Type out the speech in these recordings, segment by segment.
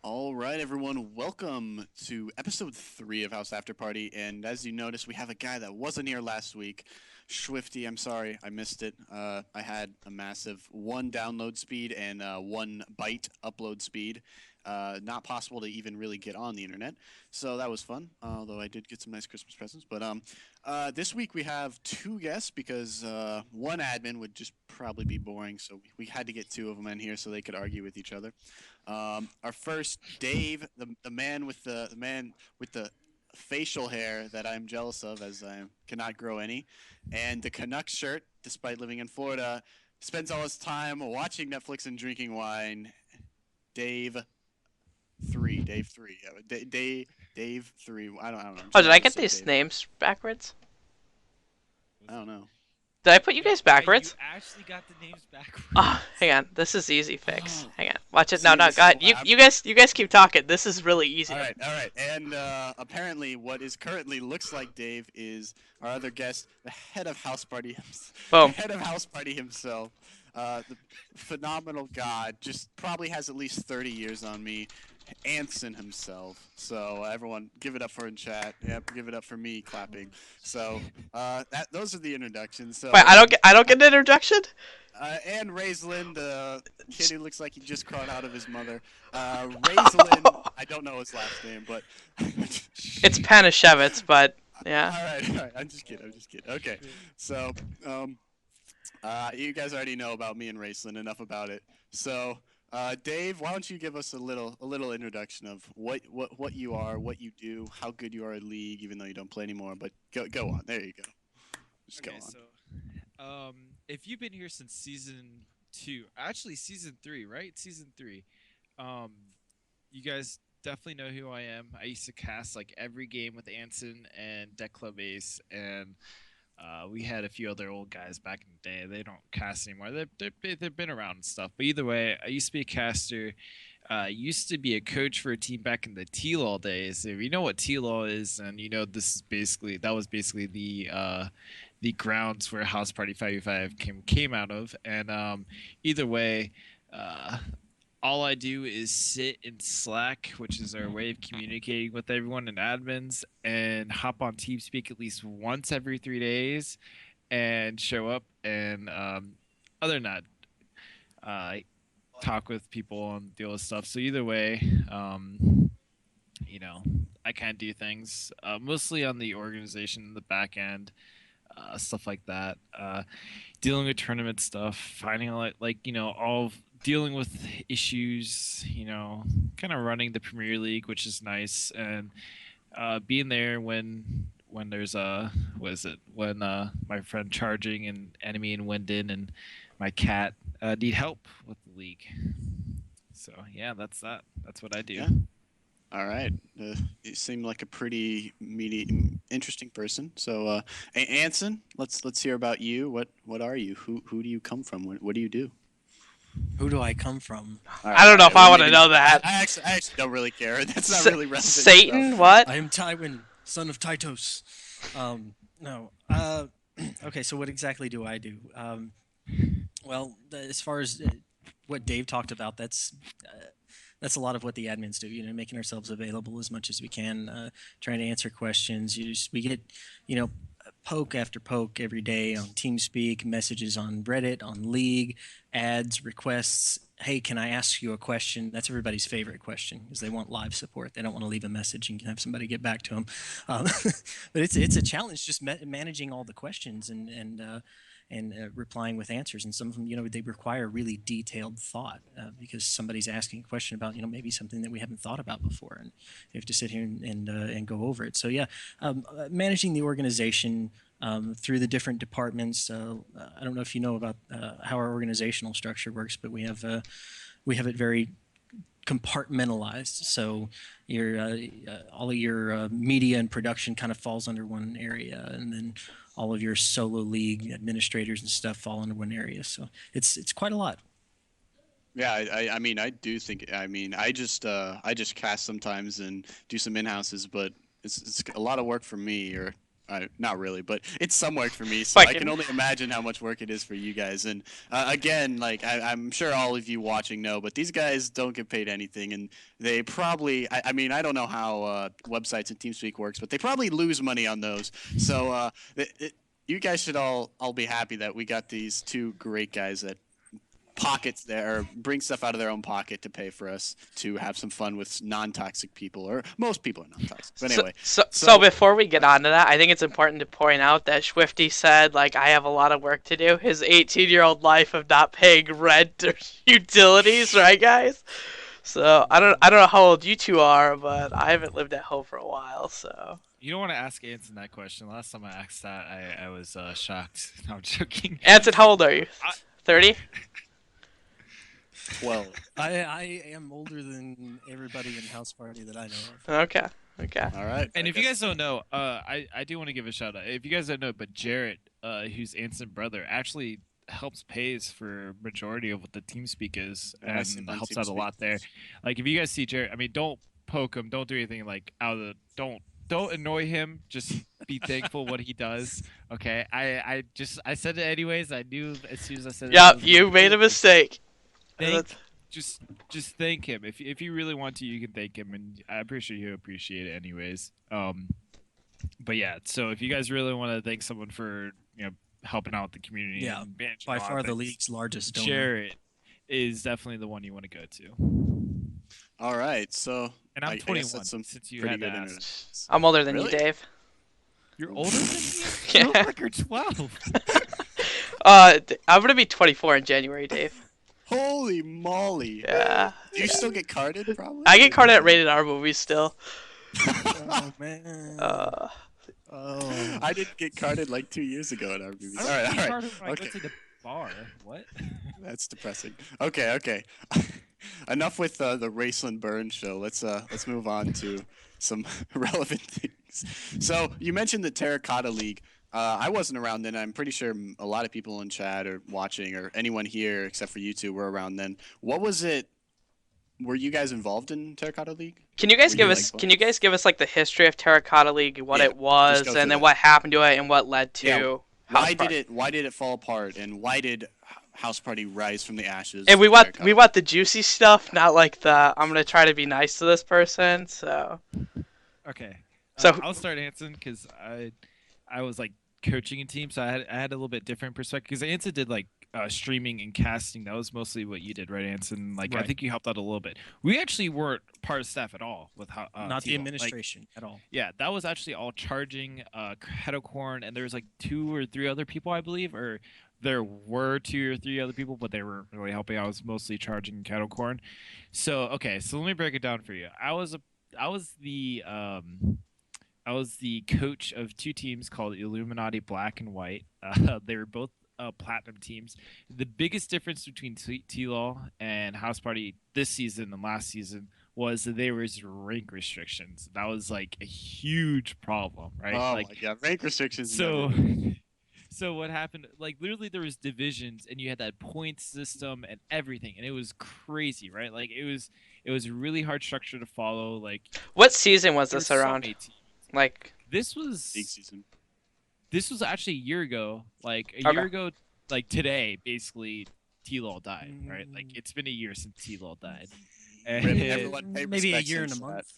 All right, everyone, welcome to episode 3 of House After Party. And as you noticed, we have a guy that wasn't here last week, Schwifty. I'm sorry, I missed it. I had a massive 1 download speed and 1 byte upload speed. Not possible to even really get on the internet. So that was fun, although I did get some nice Christmas presents. But this week we have 2 guests because one admin would just probably be boring. So we had to get 2 of them in here so they could argue with each other. Our first, Dave, the man with the facial hair that I'm jealous of, as I cannot grow any, and the Canucks shirt, despite living in Florida, spends all his time watching Netflix and drinking wine. Dave 3, yeah, Dave 3. I don't know. I'm Oh, trying did not I to get say these Dave. names backwards? I don't know. Did I put you Yo, guys you backwards? actually got the names Oh, backwards. hang on. This is easy fix. Oh, Hang on. Watch it. No, see, no, this go is ahead. why You guys keep talking. This is really easy. all right. And apparently, what is currently looks like Dave is our other guest, the head of House Party, the Boom. head of House Party himself, the phenomenal god. Just probably has at least 30 years on me, Anthson himself. So everyone, give it up for in chat. Yep, give it up for me clapping. So those are the introductions. So Wait, I don't get an introduction. and Raistlin, the kid who looks like he just crawled out of his mother. Raistlin, I don't know his last name, but. It's Panashevitz, but yeah. All right. I'm just kidding. Okay, so you guys already know about me and Raistlin. Enough about it. So, Dave, why don't you give us a little introduction of what you are, what you do, how good you are at League, even though you don't play anymore. But go on. There you go. Just go Okay, on. so if you've been here since season 2, actually season 3, right? Season 3. Um, you guys definitely know who I am. I used to cast like every game with Anson and Deck Club Ace, and we had a few other old guys back in the day. They don't cast anymore. They've been around and stuff. But either way, I used to be a caster. Used to be a coach for a team back in the T-Law days. If you know what T-Law is, and you know that was basically the grounds where House Party 5v5 came out of. And either way, uh, all I do is sit in Slack, which is our way of communicating with everyone and admins, and hop on TeamSpeak at least once every 3 days, and show up. And other than that, I talk with people and deal with stuff. So either way, you know, I kind of do things mostly on the organization, the back end, stuff like that. Dealing with tournament stuff, finding all dealing with issues. Kind of running the Premier League, which is nice, and being there when there's what is it when my friend charging and enemy and Winden and my cat need help with the league. So yeah, that's that. That's what I do. Yeah. All right. You seem like a pretty interesting person. So, Anson, let's hear about you. What are you? Who do you come from? What do you do? Who do I come from? I don't know if Well, I want to maybe know that. I actually don't really care. That's not Sa- really relevant Satan? stuff. What? I am Tywin, son of Tytos. No. Okay, so what exactly do I do? Well, as far as what Dave talked about, that's a lot of what the admins do. Making ourselves available as much as we can, trying to answer questions. We get, poke after poke every day on TeamSpeak, messages on Reddit, on League, ads, requests. Hey, can I ask you a question? That's everybody's favorite question because they want live support. They don't want to leave a message and have somebody get back to them. Um, but it's a challenge just managing all the questions and replying with answers. And some of them, they require really detailed thought because somebody's asking a question about, maybe something that we haven't thought about before, and you have to sit here and go over it. So yeah, managing the organization through the different departments. I don't know if you know about how our organizational structure works, but we have it very compartmentalized. So all of your media and production kind of falls under one area, and then all of your solo league administrators and stuff fall under one area. So it's quite a lot. Yeah, I mean, I do think. I mean, I just cast sometimes and do some in houses, but it's a lot of work for me. Or not really, but it's some work for me. So I Fucking- can only imagine how much work it is for you guys. And again, like I'm sure all of you watching know, but these guys don't get paid anything, and they probably. I mean, I don't know how websites and TeamSpeak works, but they probably lose money on those. So you guys should all be happy that we got these two great guys that pockets there or bring stuff out of their own pocket to pay for us to have some fun with non-toxic people, or most people are non-toxic. But anyway, so before we get on to that, I think it's important to point out that Schwifty said, like, I have a lot of work to do. His 18-year-old life of not paying rent or utilities, right, guys? So I don't know how old you two are, but I haven't lived at home for a while, so. You don't want to ask Anson that question. Last time I asked that, I was shocked. No, I'm joking. Anson, how old are you? 30? 12. I am older than everybody in House Party that I know of. Okay. All right. And I if you guess- guys don't know, I do want to give a shout out. If you guys don't know, but Jarrett, who's Anson's brother, actually helps pays for majority of what the TeamSpeak is, Yeah, I see and him on helps out a TeamSpeak. lot there. Like if you guys see Jarrett, I mean, don't poke him, don't do anything like out of the don't annoy him. Just be thankful what he does. Okay, I said it anyways. I knew as soon as I said it. Yep, you made a mistake. Just thank him. If you really want to, you can thank him, and I'm pretty sure he'll appreciate it anyways. But yeah, so if you guys really want to thank someone for helping out the community, Yeah, and managing By a lot far of the things, league's largest donor. Jarrett is definitely the one you want to go to. All right. So And I'm I guess 21 that's some since you pretty had to good ask. internet. I'm older than Really? you, Dave. You're older than me. Yeah. You look like you're 12. I'm gonna be 24 in January, Dave. Holy moly! Yeah. Do you still get carded? Probably. I get carded at rated R movies still. Oh man. Uh, Oh. I didn't get carded like 2 years ago at our movies. I All don't right. get All right. carded when I go Okay. to the bar. What? That's depressing. Okay. Enough with the Raistlin Burn show. Let's move on to some relevant things. So you mentioned the Terracotta League. I wasn't around then. I'm pretty sure a lot of people in chat or watching or anyone here except for you two were around then. What was it? Were you guys involved in Terracotta League? can you guys Were give you, us? like, Can you guys give us like the history of Terracotta League, what Yeah, it was, go and through then that. what happened to it, and what led to? Yeah, House Why Party? did it fall apart, and why did House Party rise from the ashes? And we of want Terracotta? the juicy stuff, not like the I'm gonna try to be nice to this person. So Okay. So- I'll start Anson because I was like coaching a team, so I had a little bit different perspective. Because Anson did like streaming and casting. That was mostly what you did, right, Anson? Like I Right. think you helped out a little bit. We actually weren't part of staff at all with how Not the T-Ball. Like, administration at all. yeah, that was actually all charging Corn, and there was like 2 or 3 other people, I believe, or there were 2 or 3 other people, but they were really helping. I was mostly charging Corn. So okay, so let me break it down for you. I was the coach of 2 teams called Illuminati Black and White. They were both platinum teams. The biggest difference between T-Law and House Party this season and last season was that there was rank restrictions. That was like a huge problem, right? Oh like my god, rank restrictions. so never- so what happened, like literally there was divisions and you had that point system and everything, and it was crazy, right? Like it was a really hard structure to follow. Like what season was there this were so around? many teams. Like This was league season. actually a year ago. Like a Okay. year ago, like today, basically, T-Law died. Right? Like it's been a year since T-Law died. And Rip, everyone pay Maybe a respects year in and a chat. month.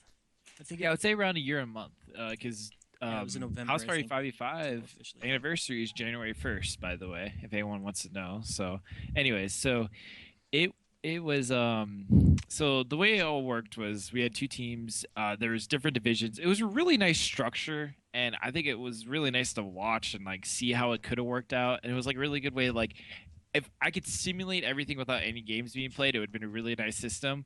I think. yeah, I would say around a year and a month. Because Yeah, it was in November, House I Party think, 5v5 officially. anniversary is January 1st, by the way, if anyone wants to know. So, anyways, so it was so the way it all worked was we had 2 teams. There was different divisions. It was a really nice structure, and I think it was really nice to watch and like see how it could have worked out. And it was like a really good way to like, if I could simulate everything without any games being played, it would have been a really nice system.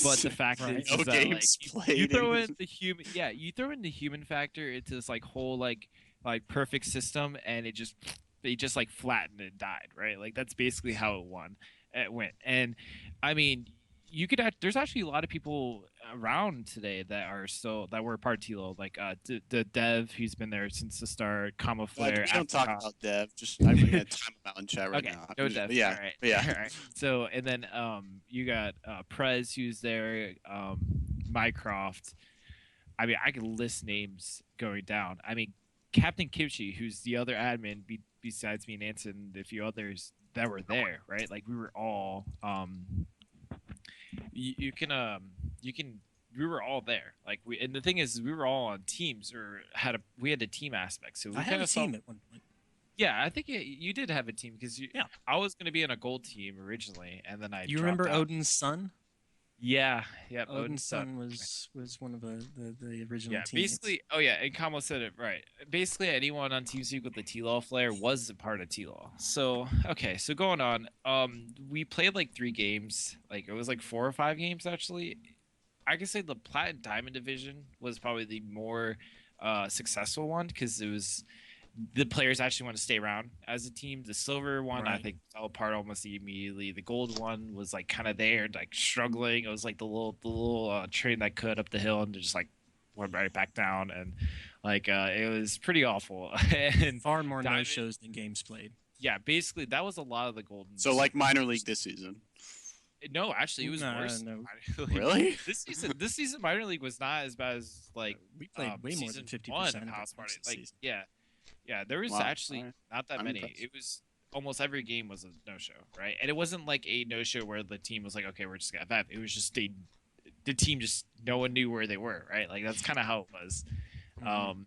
But the fact Right. is, No that, like, games you played throw in- in the human, yeah, you throw in the human factor into this like whole like perfect system, and it just like flattened and died, right? Like that's basically how it went. And I mean, there's actually a lot of people around today that were part of T-Lo, like the Dev who's been there since the start, Comma Flare. We don't talk Aftercop. about Dev. Just I'm gonna time him out in chat right Okay, now. no Dev. Yeah, All right. yeah. All right. So and then you got Prez who's there, Mycroft. I mean, I could list names going down. I mean, Captain Kimchi, who's the other admin besides me and Anson, and a few others that were there, right? Like we were all you can we were all there. Like and the thing is we were all on teams or we had a team aspect. So we I had kind a of saw. team at one point. Yeah, I think you did have a team because Yeah. I was going to be on a gold team originally, and then I You dropped remember out. Odin's son? Yeah, yeah. Odin's son was one of the original Yeah, teammates. basically. Oh yeah, and Kamo said it right. Basically, anyone on TeamSpeak with the T-Law flare was a part of T-Law. So okay, so going on, we played like 3 games. Like it was like 4 or 5 games actually. I can say the Plat and Diamond division was probably the more successful one because it was the players actually want to stay around as a team. The silver one, I Right. think, fell apart almost immediately. The gold one was like kind of there, like struggling. It was like the little train that could up the hill and just like went right back down, and like it was pretty awful. And Far more no Diamond- shows than games played. yeah, basically that was a lot of the golden. So like minor league this season. No, actually, it was No, worse. no. Minor league. Really? This season, minor league was not as bad as like We played way more than season 50% one of the house party. games this Like season. yeah, there was Wow, actually alright. not that I'm many. impressed. It was almost every game was a no show, right? And it wasn't like a no show where the team was like, okay, we're just gonna FF. It was just the team just no one knew where they were, right? Like that's kind of how it was. Mhm.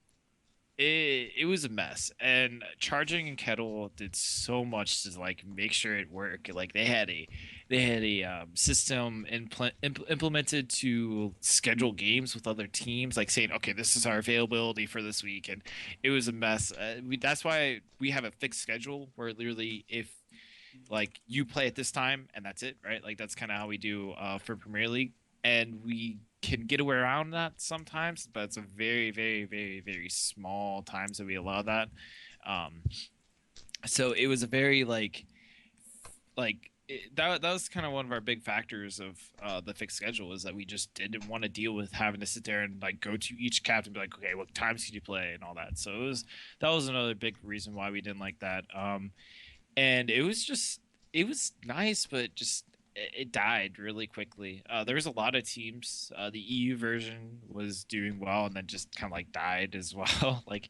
It was a mess, and Charging and Kettle did so much to like make sure it worked. Like they had a system implemented to schedule games with other teams, like saying, okay, this is our availability for this week, and it was a mess. That's why we have a fixed schedule where literally if like you play at this time and that's it, right? Like that's kind of how we do for Premier League, and we can get around that sometimes, but it's a very, very, very, very small times that we allow that. So it was a very that was kind of one of our big factors of the fixed schedule is that we just didn't want to deal with having to sit there and like go to each captain and be like, okay, what times can you play and all that. So that was another big reason why we didn't like that. And it was nice, but just it died really quickly. There was a lot of teams. The EU version was doing well, and then just kind of like died as well. Like,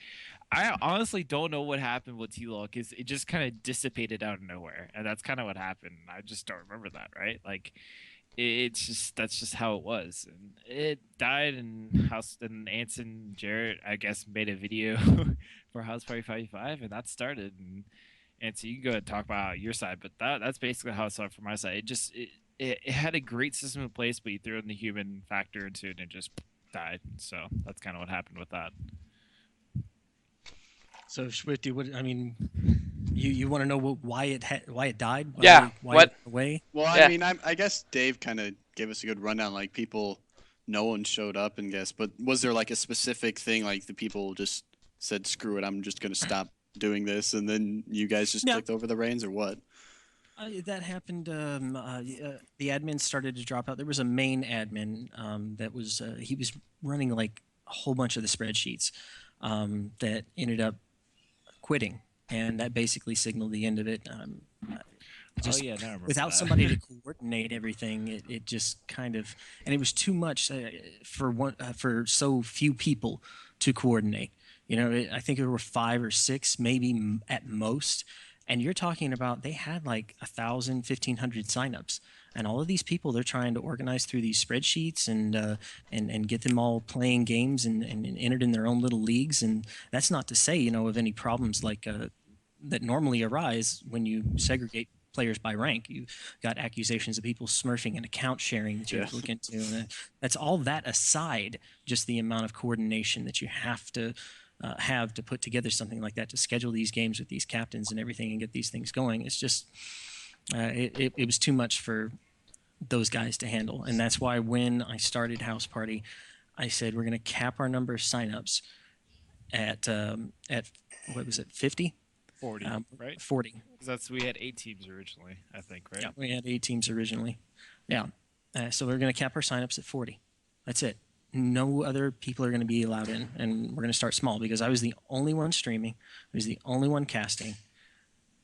I honestly don't know what happened with T-Law because it just kind of dissipated out of nowhere, and that's kind of what happened. I just don't remember that, right? Like, that's just how it was, and it died. And Anson Jarrett, I guess, made a video for House Party 55, and that started. And so you can go ahead and talk about your side, but that's basically how it started from my side. It had a great system in place, but you threw in the human factor into it and it just died. So that's kind of what happened with that. So Schwifty, you want to know why it died? Yeah, Why what- it went away? Well, Yeah. I mean, I guess Dave kind of gave us a good rundown. Like no one showed up and guess, but was there like a specific thing like the people just said, "Screw it, I'm just gonna stop doing this," and then you guys just Yeah. took over the reins, or what? That happened. The admin started to drop out. There was a main admin that was he was running like a whole bunch of the spreadsheets that ended up quitting, and that basically signaled the end of it. Just now I remember without that. somebody to coordinate everything, it just kind of, and it was too much for so few people to coordinate. You know, I think there were 5 or 6, maybe at most. And you're talking about they had like 1,000, 1,500 signups, and all of these people they're trying to organize through these spreadsheets and get them all playing games and entered in their own little leagues. And that's not to say of any problems like that normally arise when you segregate players by rank. You got accusations of people smurfing and account sharing that you have to look into. And that's all that aside, just the amount of coordination that you have to put together something like that, to schedule these games with these captains and everything and get these things going. It's just it was too much for those guys to handle. And that's why when I started House Party, I said we're going to cap our number of signups at what was it, 50? 40, right? 40. 'Cause we had 8 teams originally, I think, right? Yeah, we had 8 teams originally. Yeah. So we're going to cap our signups at 40. That's it. No other people are going to be allowed in, and we're going to start small because I was the only one streaming. I was the only one casting.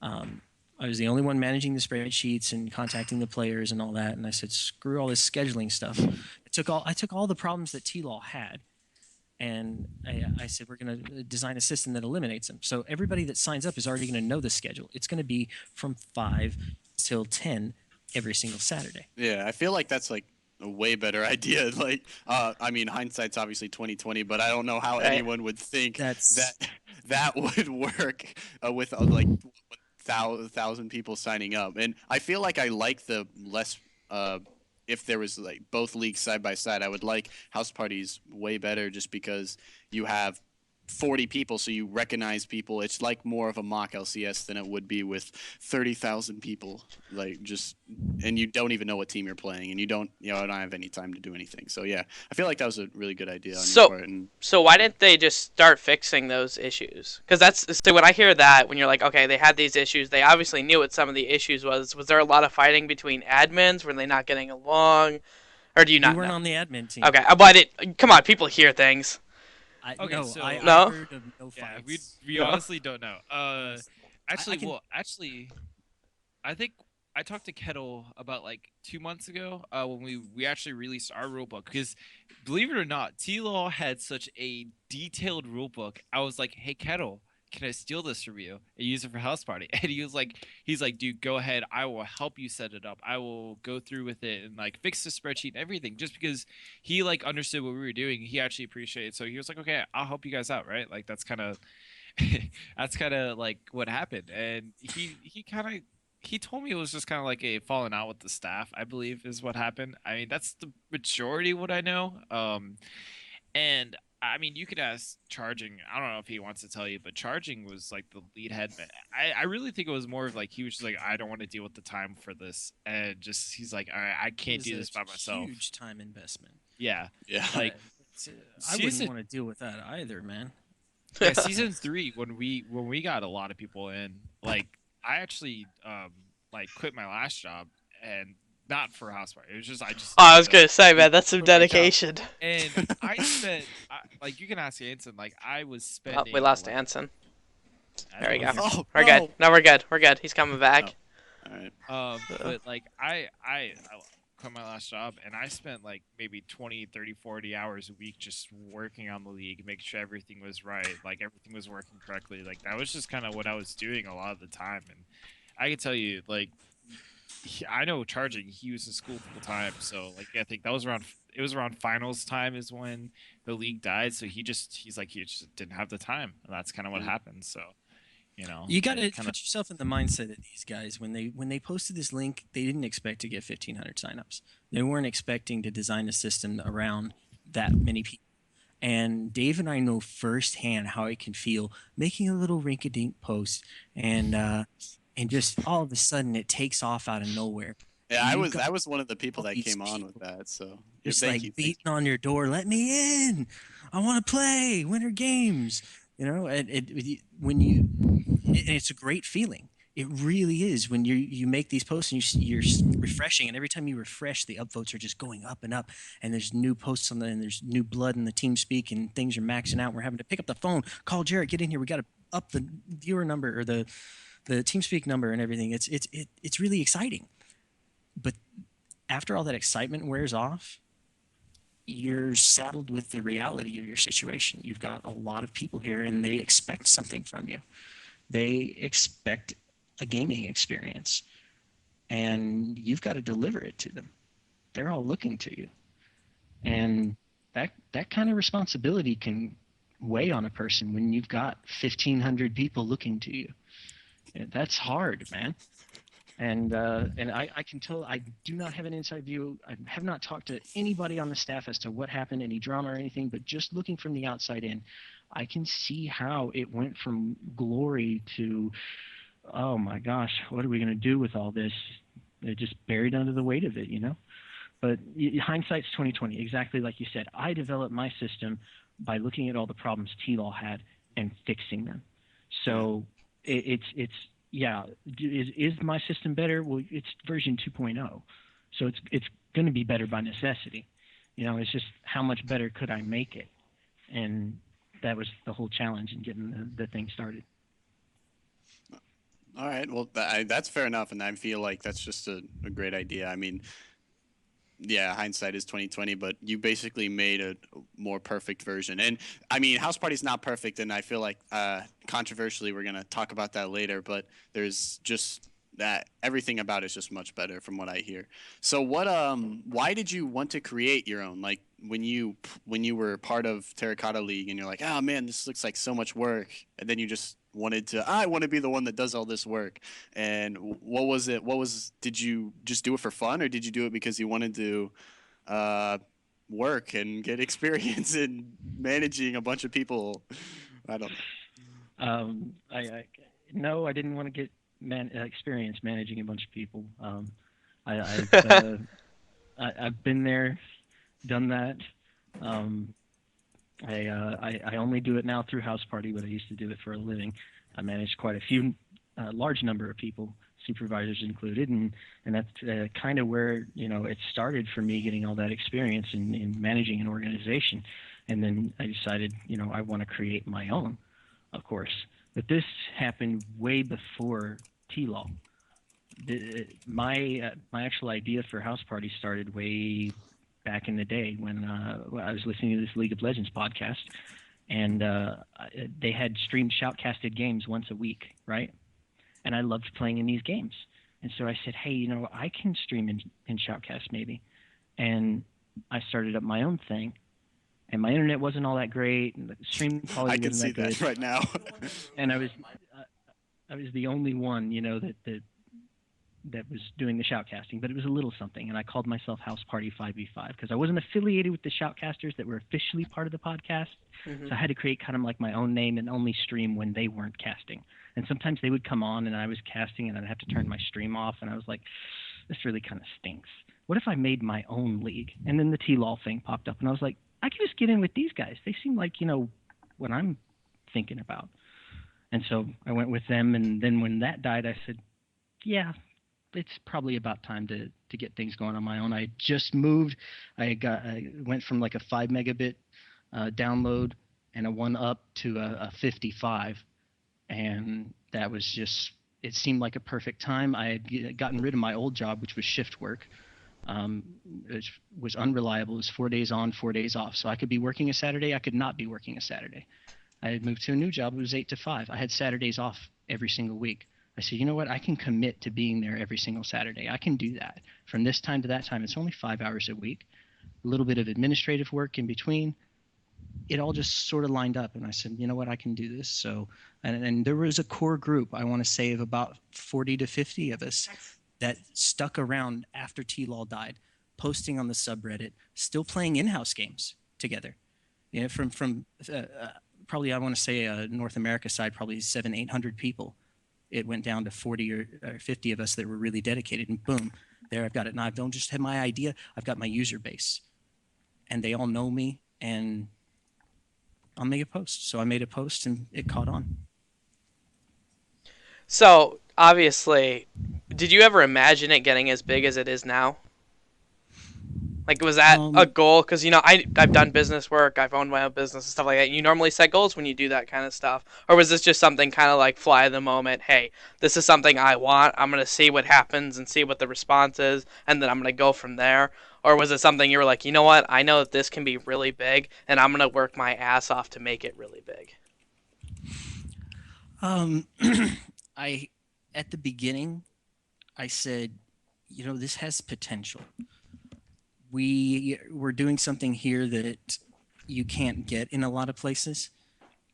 I was the only one managing the spreadsheets and contacting the players and all that. And I said, screw all this scheduling stuff. I took all the problems that T-Law had And I said, we're going to design a system that eliminates them. So everybody that signs up is already going to know the schedule. It's going to be from 5 till 10 every single Saturday. Yeah, I feel like that's like a way better idea. Like, I mean, hindsight's obviously 2020, but I don't know how Right. anyone would think That's that would work with like 1,000 people signing up. And I feel like I like the less. If there was like both leagues side by side, I would like house parties way better, just because you have 40 people, so you recognize people. It's like more of a mock LCS than it would be with 30,000 people. Like, just, and you don't even know what team you're playing, and you don't have any time to do anything. So yeah, I feel like that was a really good idea on your part. And So why didn't they just start fixing those issues? Because that's so when I hear that, when you're like, okay, they had these issues, they obviously knew what some of the issues was. Was there a lot of fighting between admins? Were they not getting along, or do you we not weren't know? on the admin team. Okay, but I didn't. Come on, people hear things. Okay, No, so- I No? heard of no Yeah, fights. we No. honestly don't know. Actually, can- I think I talked to Kettle about like 2 months ago when we actually released our rulebook, because believe it or not, T-Law had such a detailed rulebook. I was like, hey Kettle, can I steal this from you and use it for house party? And he's like, dude, go ahead, I will help you set it up. I will go through with it and like fix the spreadsheet and everything, just because he like understood what we were doing. He actually appreciated it. So he was like, okay, I'll help you guys out, right? Like that's kind of that's kind of like what happened. And he told me it was just kind of like a falling out with the staff, I believe is what happened. I mean, that's the majority of what I know. And I mean, you could ask Charging. I don't know if he wants to tell you, but Charging was like the lead head. I really think it was more of like he was just like, I don't want to deal with the time for this, and just he's like, all right, I can't do this by myself. Huge time investment. Yeah, yeah, like I wouldn't season- want to deal with that either, man. yeah, season 3 when we got a lot of people in, like I actually like quit my last job, and not for house party. It was just Oh, I was gonna say, man, that's some Quit my job. dedication. And I spent like you can ask Anson, like I was Oh, spending. we lost like, Anson. I There we don't go. know. Oh, We're no. good. No, we're good. We're good. He's coming back. All right. But like I quit my last job, and I spent like maybe 20, 30, 40 hours a week just working on the league, making sure everything was right, like everything was working correctly. Like that was just kind of what I was doing a lot of the time. And I can tell you, like I know Charging, he was in school full time, so like I think that was around finals time is when the league died. So he just didn't have the time, and that's kind of what happened. So You got to it kinda- put yourself in the mindset of these guys. When they posted this link, they didn't expect to get 1,500 signups. They weren't expecting to design a system around that many people. And Dave and I know firsthand how it can feel making a little rink-a-dink post, and just all of a sudden it takes off out of nowhere. Yeah, You got I was one of the people all that these came on people with that. So just thank like you. beating on your door, let me in. I want to play Winter Games. And it's a great feeling. It really is when you make these posts and you're refreshing, and every time you refresh, the upvotes are just going up and up, and there's new posts on and there's new blood in the team speak, and things are maxing out. We're having to pick up the phone, call Jarrett, get in here. We got to up the viewer number or the TeamSpeak number and everything. It's really exciting. But after all that excitement wears off, you're saddled with the reality of your situation. You've got a lot of people here, and they expect something from you. They expect a gaming experience, and you've got to deliver it to them. They're all looking to you, and that kind of responsibility can weigh on a person when you've got 1,500 people looking to you. That's hard, man. And I can tell I do not have an inside view. I have not talked to anybody on the staff as to what happened, any drama or anything, but just looking from the outside in, I can see how it went from glory to, oh my gosh, what are we going to do with all this? They're just buried under the weight of it, But hindsight's 2020, exactly like you said. I developed my system by looking at all the problems T-Law had and fixing them. So it's is my system better? Well, it's version 2.0, so it's going to be better by necessity. It's just how much better could I make it, and that was the whole challenge in getting the thing started. All right, well, that's fair enough, and I feel like that's just a great idea. I mean, yeah, hindsight is 2020, but you basically made a more perfect version. And I mean, House Party's not perfect, and I feel like controversially we're gonna talk about that later. But there's just that everything about it's just much better from what I hear. So why did you want to create your own? Like when you were part of Terracotta League, and you're like, oh man, this looks like so much work, and then you just wanted to I want to be the one that does all this work. And what was it? Did you just do it for fun, or did you do it because you wanted to uh, work and get experience in managing a bunch of people? I don't know. I no, I didn't want to get experience managing a bunch of people. I, I've I've been there, done that. Um, I only do it now through House Party, but I used to do it for a living. I managed quite a few, large number of people, supervisors included, and that's kind of where it started for me, getting all that experience in managing an organization. And then I decided I want to create my own, of course. But this happened way before T-Law. My actual idea for House Party started way back in the day when I was listening to this League of Legends podcast, and they had streamed shoutcasted games once a week, right? And I loved playing in these games, and so I said, hey, I can stream in shoutcast maybe, and I started up my own thing, and my internet wasn't all that great, and the stream quality I can wasn't see that good, that right now. and I was the only one, that was doing the shoutcasting, but it was a little something, and I called myself House Party 5v5 because I wasn't affiliated with the shoutcasters that were officially part of the podcast, so I had to create kind of like my own name and only stream when they weren't casting. And sometimes they would come on and I was casting and I'd have to turn my stream off, and I was like, this really kind of stinks. What if I made my own league? And then the T-Law thing popped up, and I was like, I can just get in with these guys. They seem like, what I'm thinking about. And so I went with them, and then when that died, I said, yeah, it's probably about time to get things going on my own. I just moved. I went from like a 5 megabit download and a 1-up to a 55, and that was just, it seemed like a perfect time. I had gotten rid of my old job, which was shift work. It was unreliable. It was 4 days on, 4 days off. So I could be working a Saturday, I could not be working a Saturday. I had moved to a new job. It was 8 to 5. I had Saturdays off every single week. I said, you know what? I can commit to being there every single Saturday. I can do that. From this time to that time, it's only 5 hours a week. A little bit of administrative work in between. It all just sort of lined up. And I said, you know what? I can do this. So, and there was a core group, I want to say, of about 40 to 50 of us that stuck around after T-Law died, posting on the subreddit, still playing in-house games together. From probably, I want to say, North America side, probably 700-800 people. It went down to 40 or 50 of us that were really dedicated, and boom, there I've got it. Now I don't just have my idea, I've got my user base, and they all know me, and I'll make a post. So I made a post, and it caught on. So obviously, did you ever imagine it getting as big as it is now? Like, was that a goal? Because, I've done business work, I've owned my own business and stuff like that. You normally set goals when you do that kind of stuff? Or was this just something kind of like fly of the moment? Hey, this is something I want. I'm going to see what happens and see what the response is, and then I'm going to go from there. Or was it something you were like, you know what? I know that this can be really big, and I'm going to work my ass off to make it really big. At the beginning, I said, this has potential. We're doing something here that you can't get in a lot of places.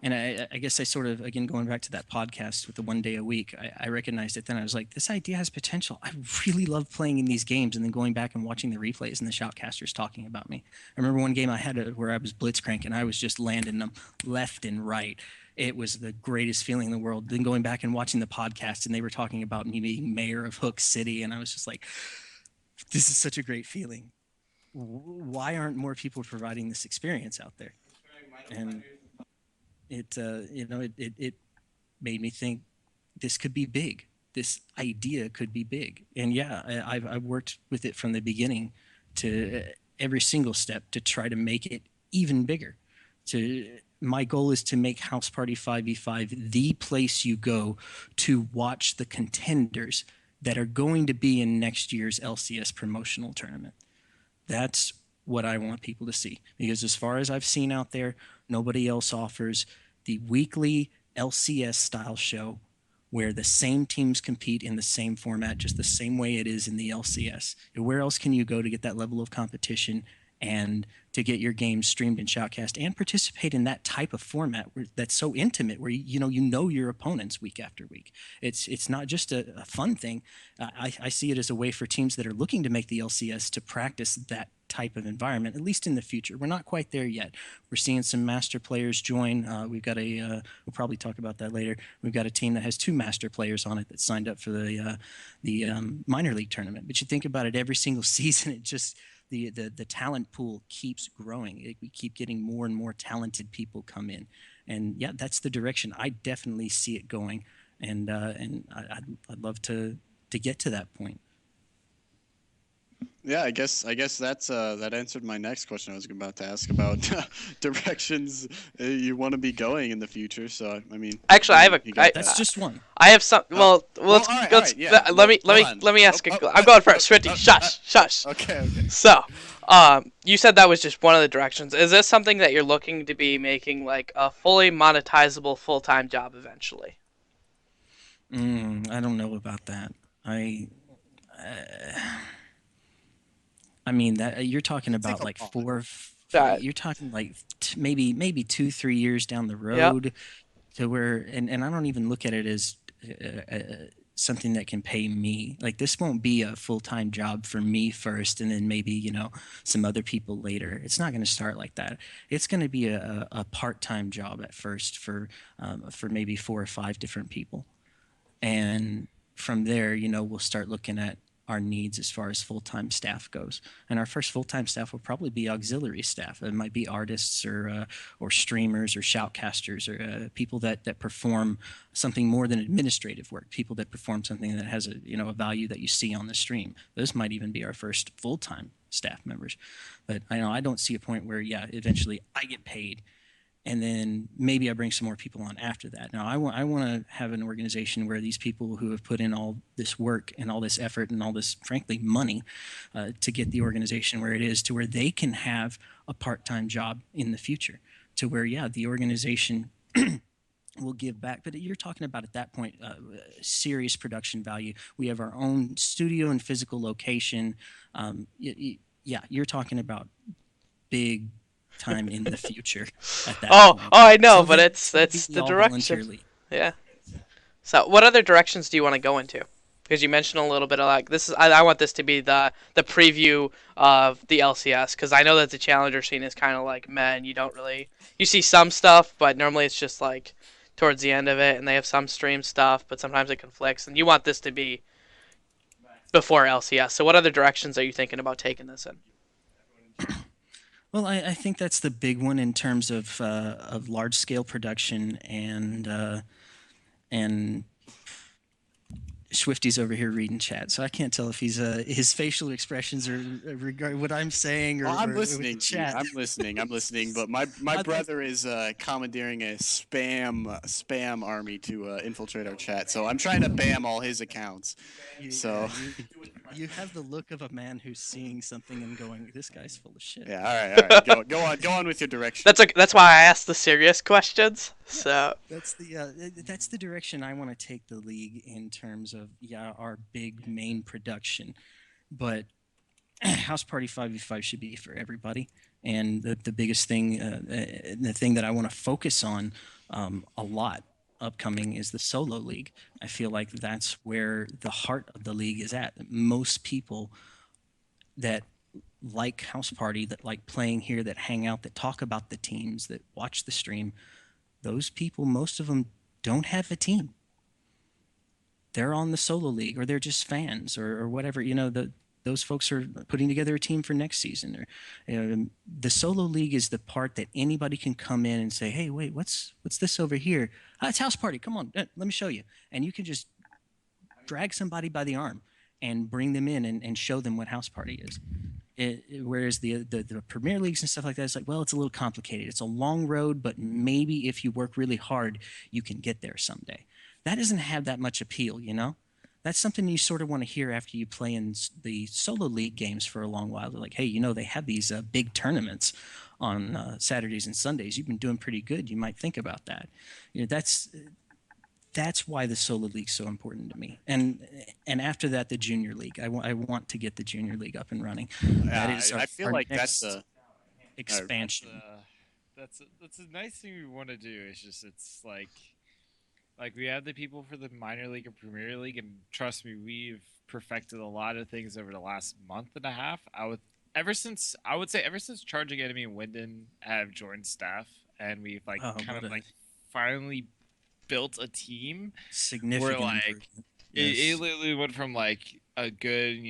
And I guess I sort of, again, going back to that podcast with the 1 day a week, I recognized it then. I was like, this idea has potential. I really love playing in these games, and then going back and watching the replays and the shoutcasters talking about me. I remember one game I had where I was blitzcrank, and I was just landing them left and right. It was the greatest feeling in the world. Then going back and watching the podcast, and they were talking about me being mayor of Hook City, and I was just like, this is such a great feeling. Why aren't more people providing this experience out there? And it made me think this could be big. This idea could be big. And yeah, I've worked with it from the beginning to every single step to try to make it even bigger. My goal is to make House Party 5v5 the place you go to watch the contenders that are going to be in next year's LCS promotional tournament. That's what I want people to see, because as far as I've seen out there, nobody else offers the weekly LCS style show where the same teams compete in the same format, just the same way it is in the LCS. Where else can you go to get that level of competition and to get your game streamed and shoutcast and participate in that type of format that's so intimate, where you know your opponents week after week? It's not just a fun thing. I see it as a way for teams that are looking to make the LCS to practice that type of environment, at least in the future. We're not quite there yet. We're seeing some master players join. We've got we'll probably talk about that later. We've got a team that has 2 master players on it that signed up for the minor league tournament. But you think about it, every single season, it just the talent pool keeps growing. We keep getting more and more talented people come in, and yeah, that's the direction I definitely see it going. And I'd love to get to that point. Yeah, I guess that's that answered my next question I was about to ask about directions you want to be going in the future. So I mean, Actually, I have a. That's just one. I have some. Well, let's. all right, let's yeah. let me ask. I'm going first. oh, Swifty, shush. Okay. So, you said that was just one of the directions. Is this something that you're looking to be making like a fully monetizable full-time job eventually? I don't know about that. I mean that you're talking about like you're talking like maybe 2-3 years down the road to where, and I don't even look at it as something that can pay me. Like, this won't be a full-time job for me first, and then maybe some other people later. It's not going to start like that. It's going to be a part-time job at first for maybe 4 or 5 different people, and from there, we'll start looking at our needs as far as full-time staff goes. And our first full-time staff will probably be auxiliary staff. It might be artists or streamers or shoutcasters or people that perform something more than administrative work, people that perform something that has a value that you see on the stream. Those might even be our first full-time staff members. But I don't see a point where, eventually I get paid and then maybe I bring some more people on after that. Now, I want to have an organization where these people who have put in all this work and all this effort and all this, frankly, money to get the organization where it is, to where they can have a part-time job in the future, to where, the organization will give back. But you're talking about, at that point, serious production value. We have our own studio and physical location. You're talking about big time in the future at that point. I know, so but that's the direction. Yeah. So what other directions do you want to go into? Because you mentioned a little bit of like this is I want this to be the preview of the LCS, because I know that the challenger scene is kind of like, man, you see some stuff, but normally it's just like towards the end of it, and they have some stream stuff, but sometimes it conflicts, and you want this to be before LCS. So what other directions are you thinking about taking this in? Well, I think that's the big one in terms of large scale production, and Schwifty's over here reading chat, so I can't tell if he's his facial expressions are regard what I'm saying or. Well, I'm or listening. Chat. I'm listening. But my brother is commandeering a spam army to infiltrate our chat, so I'm trying to bam all his accounts. You have the look of a man who's seeing something and going, "This guy's full of shit." Yeah. All right. Go on with your direction. That's why I asked the serious questions. So that's the direction I want to take the league in terms of our big main production, but House Party 5v5 should be for everybody. And the biggest thing, the thing that I want to focus on a lot upcoming is the solo league. I feel like that's where the heart of the league is at. Most people that like House Party, that like playing here, that hang out, that talk about the teams, that watch the stream, those people, most of them don't have a team. They're on the solo league, or they're just fans, or whatever. Those folks are putting together a team for next season. Or the solo league is the part that anybody can come in and say, "Hey, wait, what's this over here? It's House Party. Come on, let me show you." And you can just drag somebody by the arm and bring them in and show them what House Party is. Whereas the Premier Leagues and stuff like that, it's like, well, it's a little complicated. It's a long road, but maybe if you work really hard, you can get there someday. That doesn't have that much appeal, that's something you sort of want to hear after you play in the solo league games for a long while. They're like, hey, they have these big tournaments on Saturdays and Sundays. You've been doing pretty good. You might think about that. That's why the solo league's so important to me. And after that, the junior league. I want to get the junior league up and running. That Yeah, is I feel our like next that's a expansion. That's a nice thing we want to do. It's just it's like we have the people for the minor league and Premier League, and trust me, we've perfected a lot of things over the last month and a half. Ever since Charging Enemy and Wyndon have joined staff, and we've finally built a team. Significant where like improvement. it Yes. literally went from like a good,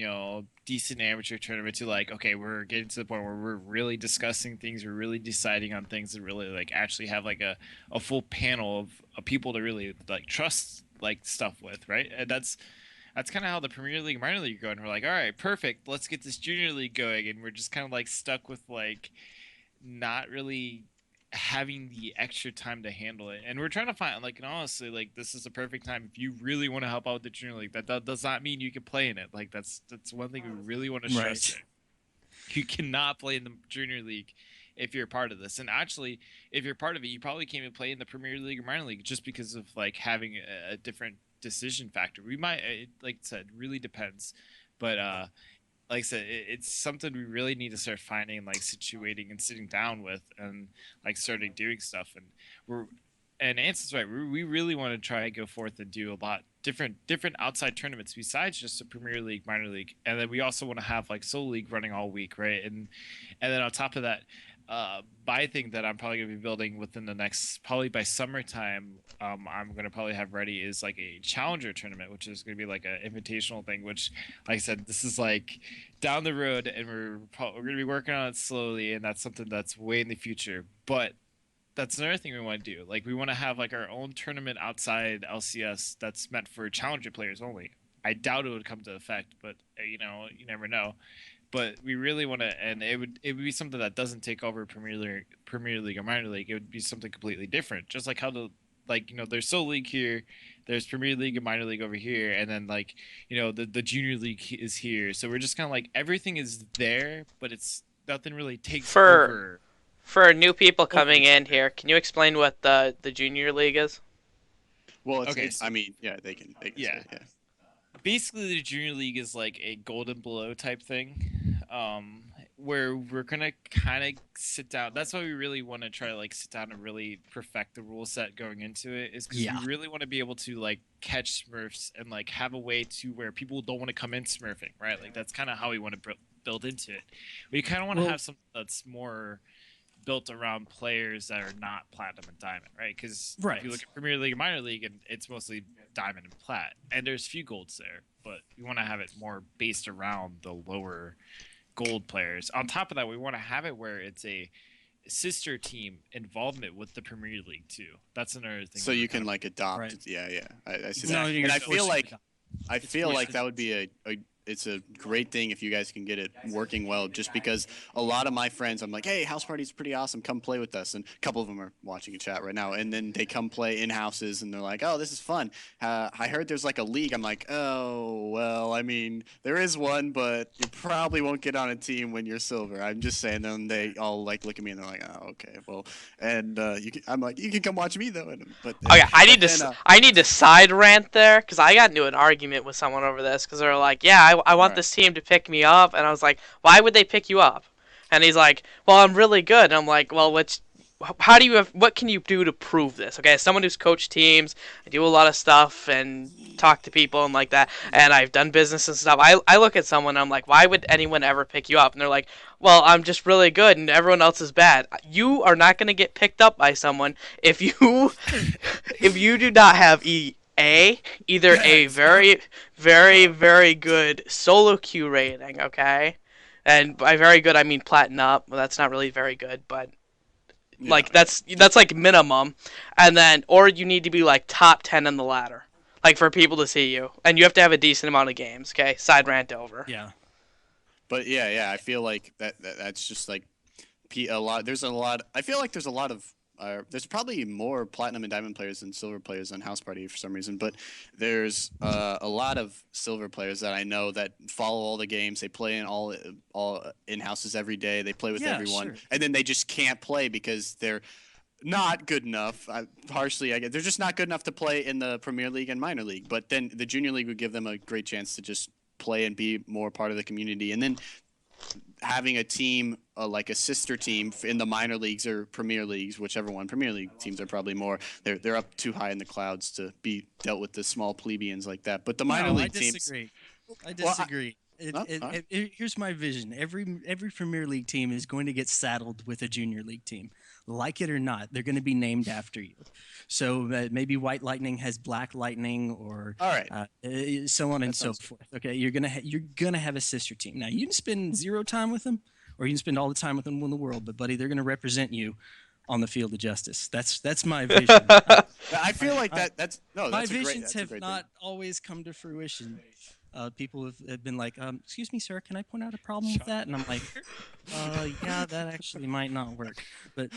decent amateur tournament to like, okay, we're getting to the point where we're really discussing things, we're really deciding on things, and really like actually have like a full panel of people to really like trust like stuff with, right? And that's kind of how the Premier League and minor league are going. We're like, all right, perfect, let's get this junior league going, and we're just kind of like stuck with like not really having the extra time to handle it. And we're trying to find like, and honestly, like this is the perfect time if you really want to help out with the junior league. That does not mean you can play in it. Like that's one thing we really want to stress. Right. You cannot play in the junior league if you're a part of this. And actually, if you're part of it, you probably can't even play in the Premier League or minor league just because of like having a different decision factor. We might, like I said, really depends. But like I said, it's something we really need to start finding, like situating and sitting down with, and like starting doing stuff. And Anson's right. We really want to try and go forth and do a lot different outside tournaments besides just the Premier League, minor league, and then we also want to have like Soul League running all week, right? And then on top of that, my thing that I'm probably gonna be building within the next, probably by summertime, I'm gonna probably have ready is like a challenger tournament, which is gonna be like an invitational thing. Which, like I said, this is like down the road, and we're gonna be working on it slowly, and that's something that's way in the future. But that's another thing we want to do. Like we want to have like our own tournament outside LCS that's meant for challenger players only. I doubt it would come to effect, but you never know. But we really want to, and it would be something that doesn't take over Premier League or minor league. It would be something completely different. Just like how there's Soul League here, there's Premier League and minor league over here, and then like the junior league is here. So we're just kind of like everything is there, but it's nothing really takes over. For new people coming in here, can you explain what the junior league is? well, Okay, I mean, yeah, they can say it, yeah. Basically the junior league is like a golden below type thing, where we're gonna kind of sit down. That's why we really want to try to like sit down and really perfect the rule set going into it, is because we really want to be able to like catch smurfs and like have a way to where people don't want to come in smurfing, right? Like that's kind of how we want to build into it. We kind of want to have something that's more built around players that are not platinum and diamond, right? Because if you look at Premier League and minor league, and it's mostly diamond and plat, and there's few golds there, but we want to have it more based around the lower gold players. On top of that, we want to have it where it's a sister team involvement with the Premier League too. That's another thing. So you can like adopt. Right. Yeah, I see No, that. you're And I forced feel to like adopt. I It's feel forced like to that would be it's a great thing if you guys can get it working well, just because a lot of my friends, I'm like, hey, house party's pretty awesome, come play with us, and a couple of them are watching a chat right now, and then they come play in houses and they're like, oh, this is fun. I heard there's like a league. I'm like, oh, well, I mean, there is one, but you probably won't get on a team when you're silver. I'm just saying. Then they all like look at me and they're like, oh, okay, well, and I'm like, you can come watch me though. Okay, I need to side rant there because I got into an argument with someone over this because they're like, yeah, I want this team to pick me up, and I was like, why would they pick you up? And he's like, well, I'm really good. And I'm like, well, what can you do to prove this? Okay, as someone who's coached teams, I do a lot of stuff and talk to people and like that, and I've done business and stuff. I look at someone and I'm like, why would anyone ever pick you up? And they're like, well, I'm just really good and everyone else is bad. You are not going to get picked up by someone if you if you do not have either a very, very, very good solo queue rating, okay? And by very good, I mean platinum. Well, that's not really very good, but like that's like minimum. And then, or you need to be like top 10 in the ladder, like for people to see you, and you have to have a decent amount of games. Okay, side rant over. Yeah. But yeah, I feel like that's just like a lot. There's a lot. I feel like there's a lot of there's probably more platinum and diamond players than silver players on House Party for some reason, but there's a lot of silver players that I know that follow all the games. They play in all in houses every day. They play with Yeah, everyone, sure. and then they just can't play because they're not good enough. Partially, I guess they're just not good enough to play in the Premier League and minor league. But then the junior league would give them a great chance to just play and be more part of the community, and then having a team like a sister team in the minor leagues or Premier Leagues, whichever one. Premier League teams are probably more. They're up too high in the clouds to be dealt with the small plebeians like that. But the minor No, league I teams. disagree. I Well, disagree. Here's my vision. Every Premier League team is going to get saddled with a junior league team, like it or not. They're going to be named after you. So maybe White Lightning has Black Lightning, or All right. so on and That so sounds forth. Okay, you're gonna have a sister team. Now you can spend zero time with them, or you can spend all the time with them in the world. But buddy, they're going to represent you on the field of justice. That's my vision. I feel like that's My a great, visions that's a have great not always come to fruition. People have been like, "Excuse me, sir, can I point out a problem with that?" And I'm like, "Yeah, that actually might not work." But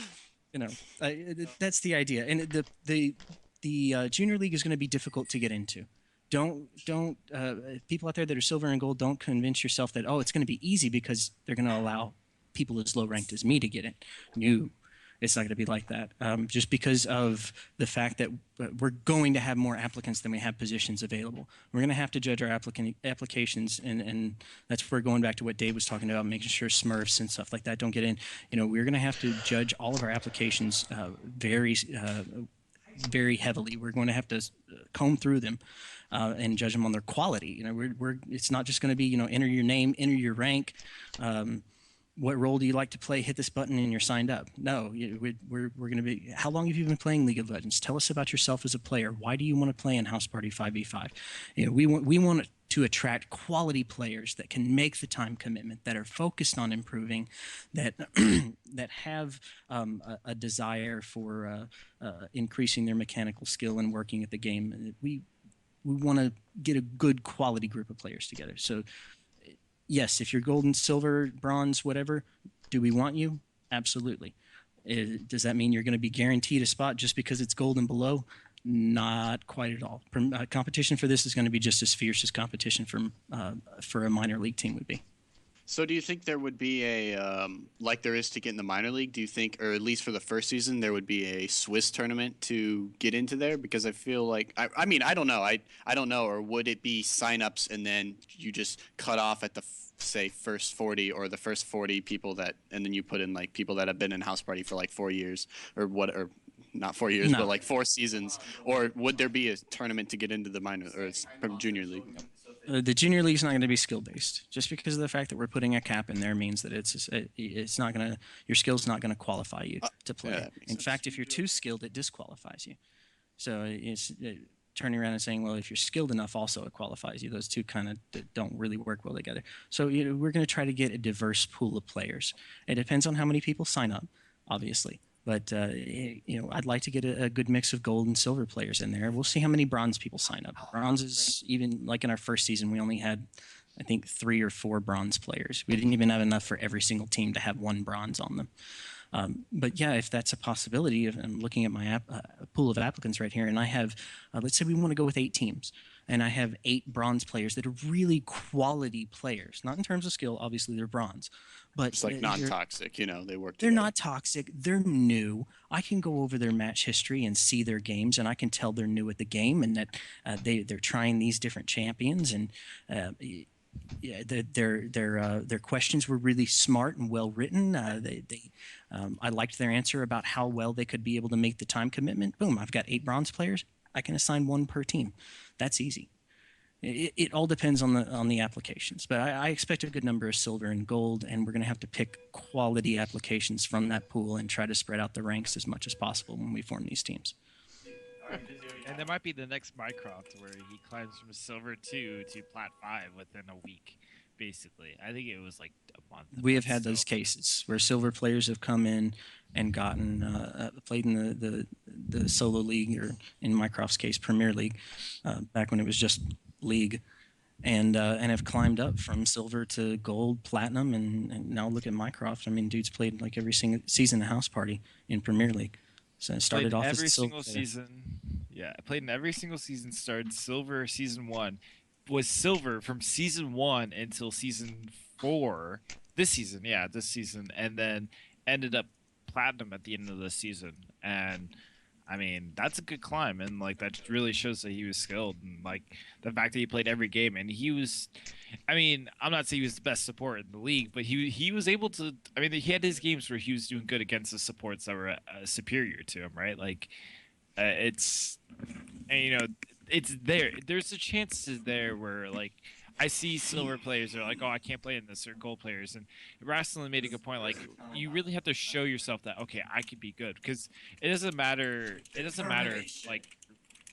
you know, that's the idea. And the junior league is going to be difficult to get into. Don't people out there that are silver and gold, don't convince yourself that it's going to be easy because they're going to allow people as low ranked as me to get in. No. It's not going to be like that, just because of the fact that we're going to have more applicants than we have positions available. We're going to have to judge our applications, and that's where going back to what Dave was talking about, making sure Smurfs and stuff like that don't get in. We're going to have to judge all of our applications very heavily. We're going to have to comb through them and judge them on their quality. It's not just going to be enter your name, enter your rank. What role do you like to play? Hit this button and you're signed up. No, we're going to be. How long have you been playing League of Legends? Tell us about yourself as a player. Why do you want to play in House Party 5v5? We want to attract quality players that can make the time commitment, that are focused on improving, that that have a desire for increasing their mechanical skill and working at the game. We want to get a good quality group of players together. So. Yes, if you're gold and silver, bronze, whatever, do we want you? Absolutely. Does that mean you're going to be guaranteed a spot just because it's gold and below? Not quite at all. Competition for this is going to be just as fierce as competition for a minor league team would be. So do you think there would be a like there is to get in the minor league? Do you think, or at least for the first season, there would be a Swiss tournament to get into there? Because I feel like I mean I don't know. I don't know. Or would it be signups and then you just cut off at the say first 40 or the first 40 people and then you put in like people that have been in House Party for like 4 years or not 4 years, No. but like 4 seasons? Or would there be a tournament to get into the minor or junior league? The junior league is not going to be skill based. Just because of the fact that we're putting a cap in there means that it's not going to, your skill's not going to qualify you to play. Yeah, In fact, if you're too skilled, it disqualifies you. So it's turning around and saying, well, if you're skilled enough, also it qualifies you. Those two kind of don't really work well together. So we're going to try to get a diverse pool of players. It depends on how many people sign up, obviously. But I'd like to get a good mix of gold and silver players in there. We'll see how many bronze people sign up. Bronze is, even like in our first season, we only had, I think, 3 or 4 bronze players. We didn't even have enough for every single team to have 1 bronze on them. But yeah, if that's a possibility, I'm looking at my pool of applicants right here, and I have, let's say we want to go with 8 teams. And I have 8 bronze players that are really quality players. Not in terms of skill, obviously they're bronze, but It's like non-toxic, they work they're together. not toxic. They're new. I can go over their match history and see their games, and I can tell they're new at the game and that they're trying these different champions. And their questions were really smart and well written. I liked their answer about how well they could be able to make the time commitment. Boom! I've got 8 bronze players. I can assign 1 per team. That's easy. It all depends on the applications, but I expect a good number of silver and gold, and we're going to have to pick quality applications from that pool and try to spread out the ranks as much as possible when we form these teams. And there might be the next Mycroft where he climbs from silver 2 to plat 5 within a week, basically. I think it was like a month. We have had those cases where silver players have come in and gotten played in the solo league, or in Mycroft's case, Premier League, back when it was just league, and have climbed up from silver to gold, platinum, and now look at Mycroft. I mean, dude's played like every single season of House Party in Premier League. So it Played started in off as a every silver single player. season. Yeah, I played in every single season. Started silver season one, was silver from season one until season four. This season, yeah, this season, and then ended up platinum at the end of the season. And I mean, that's a good climb, and like that really shows that he was skilled, and like the fact that he played every game, and he was. I mean, I'm not saying he was the best support in the league, but he was able to. I mean, he had his games where he was doing good against the supports that were superior to him, right? Like it's and it's there. There's a chances there where like I see silver players that are like, oh, I can't play in this, or gold players. And Raistlin made a good point. Like you really have to show yourself that okay, I can be good, because it doesn't matter. It doesn't matter if, like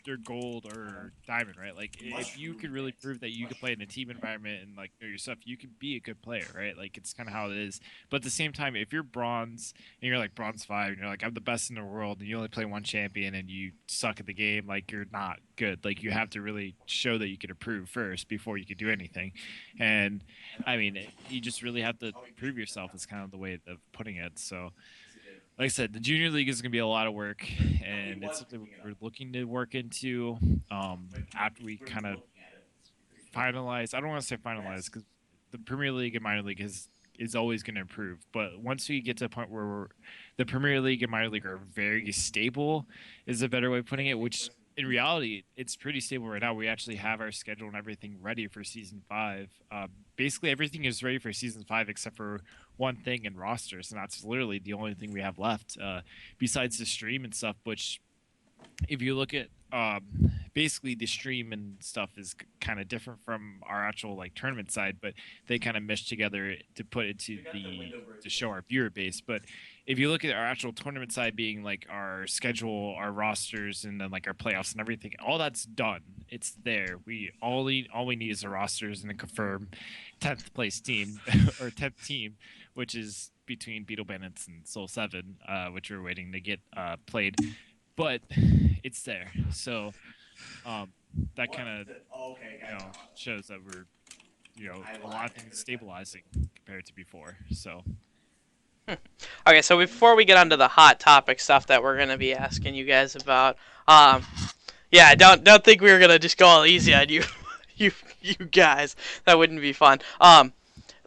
they're gold or diamond, right? Like if you could really prove that you can play in a team environment and like know your stuff, you can be a good player, right? Like it's kind of how it is. But at the same time, if you're bronze and you're like bronze 5 and you're like I'm the best in the world and you only play one champion and you suck at the game, like you're not good. Like you have to really show that you can improve first before you can do anything. And I mean, you just really have to prove yourself is kind of the way of putting it. So like I said, the junior league is going to be a lot of work, and it's something we're looking to work into after we kind of finalize. I don't want to say finalize because the Premier League and minor league is always going to improve. But once we get to a point where the Premier League and minor league are very stable, is a better way of putting it. Which in reality, it's pretty stable right now. We actually have our schedule and everything ready for season 5. Basically, everything is ready for season 5 except for one thing in rosters, and that's literally the only thing we have left besides the stream and stuff. Which, if you look at basically the stream and stuff is kind of different from our actual like tournament side, but they kind of mesh together to put it to show our viewer base. But if you look at our actual tournament side being like our schedule, our rosters, and then like our playoffs and everything, all that's done. It's there. All we need is the rosters and then confirm 10th place team or 10th team, which is between Beetle Bandits and Soul 7, which we're waiting to get played. But it's there. So that kind of shows that we're a lot of things stabilizing compared to before. So Okay, so before we get onto the hot topic stuff that we're gonna be asking you guys about, yeah, don't think we were gonna just go all easy on you, you guys. That wouldn't be fun.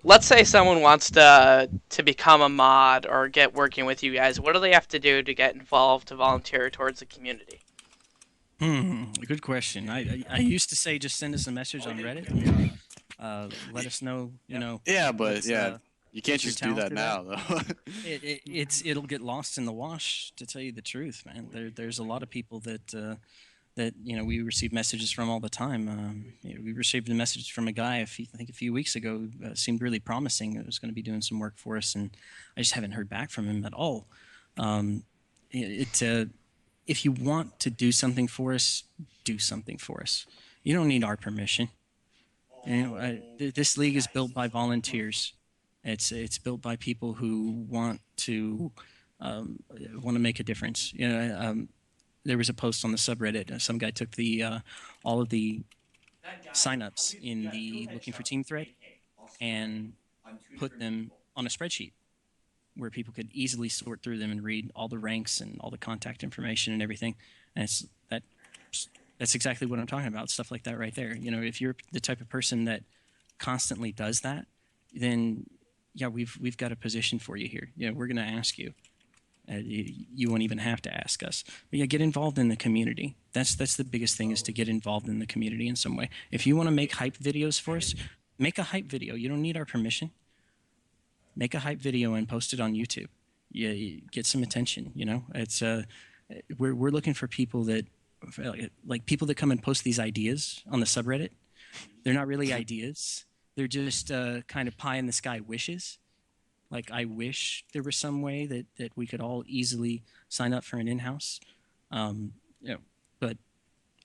Let's say someone wants to become a mod or get working with you guys. What do they have to do to get involved, to volunteer towards the community? Good question. I used to say just send us a message on Reddit and let us know, Yeah, but what's, you can't your just do that talent now, though. it'll get lost in the wash, to tell you the truth, man. There's a lot of people that we receive messages from all the time. We received a message from a guy I think a few weeks ago, seemed really promising. It was going to be doing some work for us, and I just haven't heard back from him at all. If you want to do something for us, do something for us. You don't need our permission. This league is built by volunteers. It's built by people who want to make a difference. There was a post on the subreddit. Some guy took all of the signups in the looking for team thread and put them on a spreadsheet where people could easily sort through them and read all the ranks and all the contact information and everything. And that's exactly what I'm talking about. Stuff like that right there. If you're the type of person that constantly does that, then yeah, we've got a position for you here. We're going to ask you. You won't even have to ask us. But yeah, get involved in the community. That's the biggest thing, is to get involved in the community in some way. If you want to make hype videos for us, make a hype video. You don't need our permission. Make a hype video and post it on YouTube. You get some attention. It's we're looking for people that people that come and post these ideas on the subreddit. They're not really ideas. They're just kind of pie in the sky wishes. Like, I wish there was some way that we could all easily sign up for an in-house. But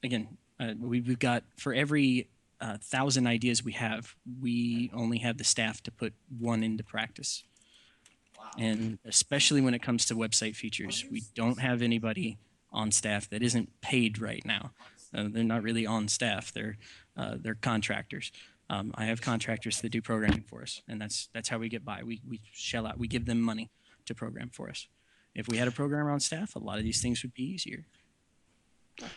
again, we've got, for every 1,000 ideas we only have the staff to put one into practice. And especially when it comes to website features, we don't have anybody on staff that isn't paid right now. They're not really on staff. They're contractors. I have contractors that do programming for us, and that's how we get by. We shell out. We give them money to program for us. if we had a programmer on staff, a lot of these things would be easier.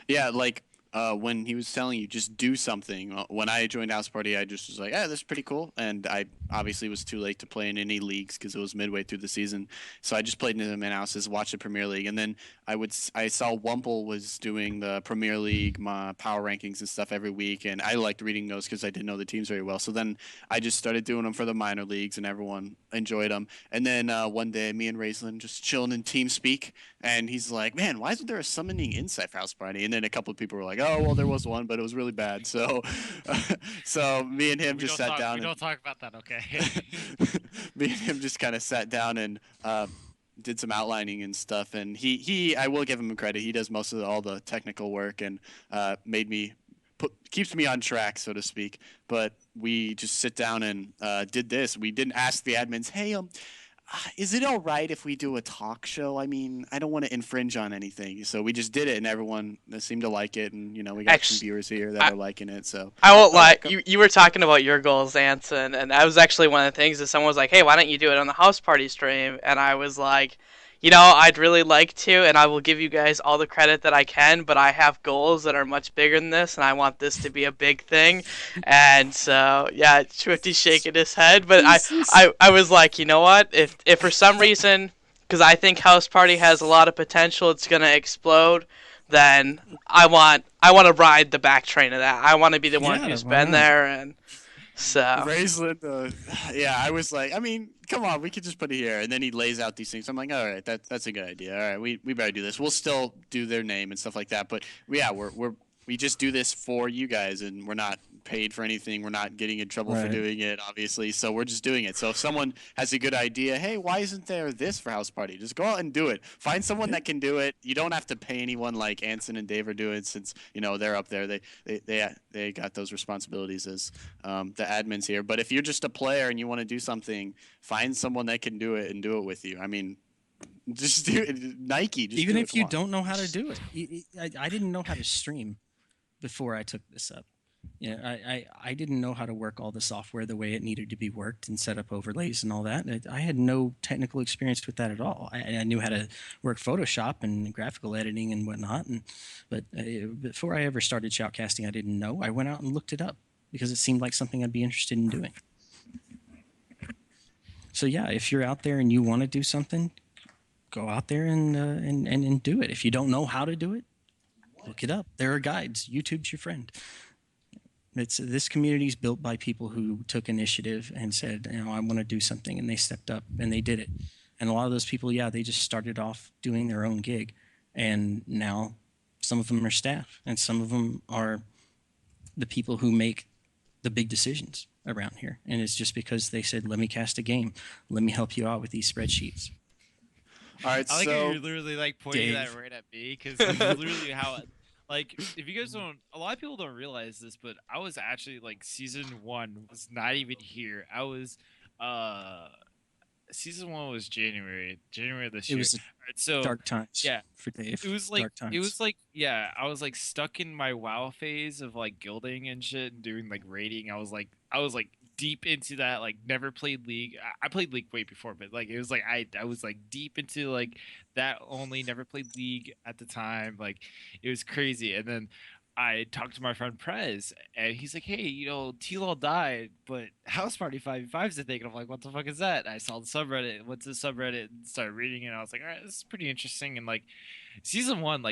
Yeah, like when he was telling you just do something. When I joined House Party, I just was like, "Yeah, this is pretty cool." And I obviously was too late to play in any leagues because it was midway through the season. So I just played in the min houses, watched the Premier League, and then I saw Wumple was doing the Premier League my power rankings and stuff every week, and I liked reading those because I didn't know the teams very well. So then I just started doing them for the minor leagues, and everyone enjoyed them. And then one day, me and Raistlin just chilling in TeamSpeak, and he's like, "Man, why isn't there a summoning insight for House Party?" And then a couple of people were like, "Oh, well, there was one, but it was really bad." So, so me and him just sat down. We don't talk about that, okay? Me and him just kind of sat down and did some outlining and stuff. And he I will give him credit. He does most of all the technical work and keeps me on track, so to speak. But we just sit down and did this. We didn't ask the admins, "Hey, is it all right if we do a talk show? I mean, I don't want to infringe on anything." So we just did it, and everyone seemed to like it. And we got some viewers here that are liking it. So I won't lie. You were talking about your goals, Anson, and that was actually one of the things that someone was like, "Hey, why don't you do it on the House Party stream?" And I was like, I'd really like to, and I will give you guys all the credit that I can, but I have goals that are much bigger than this, and I want this to be a big thing. And so, yeah, Schwifty's shaking his head, but I was like, you know what? If for some reason, because I think House Party has a lot of potential, it's gonna explode, then I want to ride the back train of that. I want to be the one who's been there, and so. Raistlin, yeah, I was like, I mean, come on, we could just put it here. And then he lays out these things. I'm like, all right, that's a good idea. All right, we better do this. We'll still do their name and stuff like that. But yeah, we just do this for you guys, and we're not paid for anything. We're not getting in trouble for doing it, obviously. So we're just doing it. So if someone has a good idea, hey, why isn't there this for House Party? Just go out and do it. Find someone that can do it. You don't have to pay anyone like Anson and Dave are doing, since they're up there. They got those responsibilities as the admins here. But if you're just a player and you want to do something, find someone that can do it and do it with you. I mean, just do it. Nike. Just even if you don't know how to do it. I didn't know how to stream before I took this up. I didn't know how to work all the software the way it needed to be worked and set up overlays and all that. I had no technical experience with that at all. I knew how to work Photoshop and graphical editing and whatnot. But before I ever started shoutcasting, I didn't know. I went out and looked it up because it seemed like something I'd be interested in doing. So yeah, if you're out there and you want to do something, go out there and do it. If you don't know how to do it, look it up. There are guides. YouTube's your friend. This community is built by people who took initiative and said, I want to do something, and they stepped up and they did it. And a lot of those people, they just started off doing their own gig, and now some of them are staff, and some of them are the people who make the big decisions around here. And it's just because they said, "Let me cast a game. Let me help you out with these spreadsheets." All right, I like so how you're literally pointing that right at me, because literally how. If you guys don't, a lot of people don't realize this, but I was actually season 1 was not even here. I was, season 1 was January of this year. It was so dark times. Yeah, for Dave. it was dark times. I was stuck in my WoW phase of gilding and shit and doing raiding. I was deep into that. Never played League. I played League way before, but it was I was deep into that only. Never played League at the time. It was crazy. And then I talked to my friend Prez, and he's like, "Hey, T-Law died, but House Party 5v5's a thing." And I'm like, "What the fuck is that?" And I saw the subreddit, went to the subreddit, and started reading it. And I was like, "All right, this is pretty interesting." And season 1,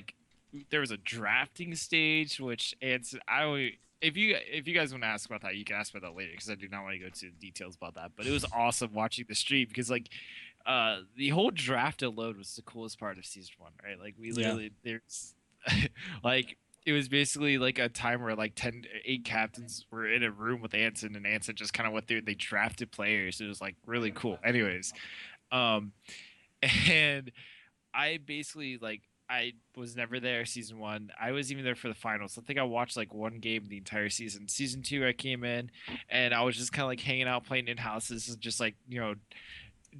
there was a drafting stage, which if you guys want to ask about that, you can ask about that later, because I do not want to go into details about that. But it was awesome watching the stream, because the whole draft alone was the coolest part of season 1, right? We literally there's it was basically a time where 8 captains were in a room with Anson, and Anson just kind of went through and they drafted players. It was really cool. Anyways, and I basically I was never there season 1. I was even there for the finals. I think I watched one game the entire season. Season 2, I came in and I was just kind of hanging out, playing in houses, and just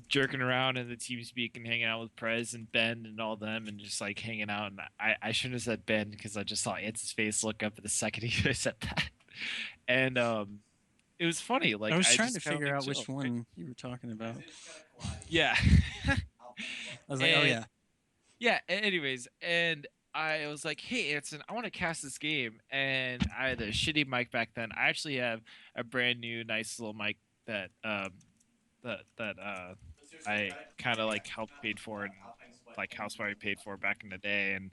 jerking around in the TeamSpeak and hanging out with Prez and Ben and all them, and just hanging out. And I shouldn't have said Ben, because I just saw Anson's face look up at the second he said that. And it was funny. I was trying to figure out which one you were talking about. Yeah. I was like, oh yeah, Yeah. Anyways, and I was like, "Hey, Anson, I want to cast this game." And I had a shitty mic back then. I actually have a brand new, nice little mic that I kind of like helped paid for and like house party paid for back in the day, and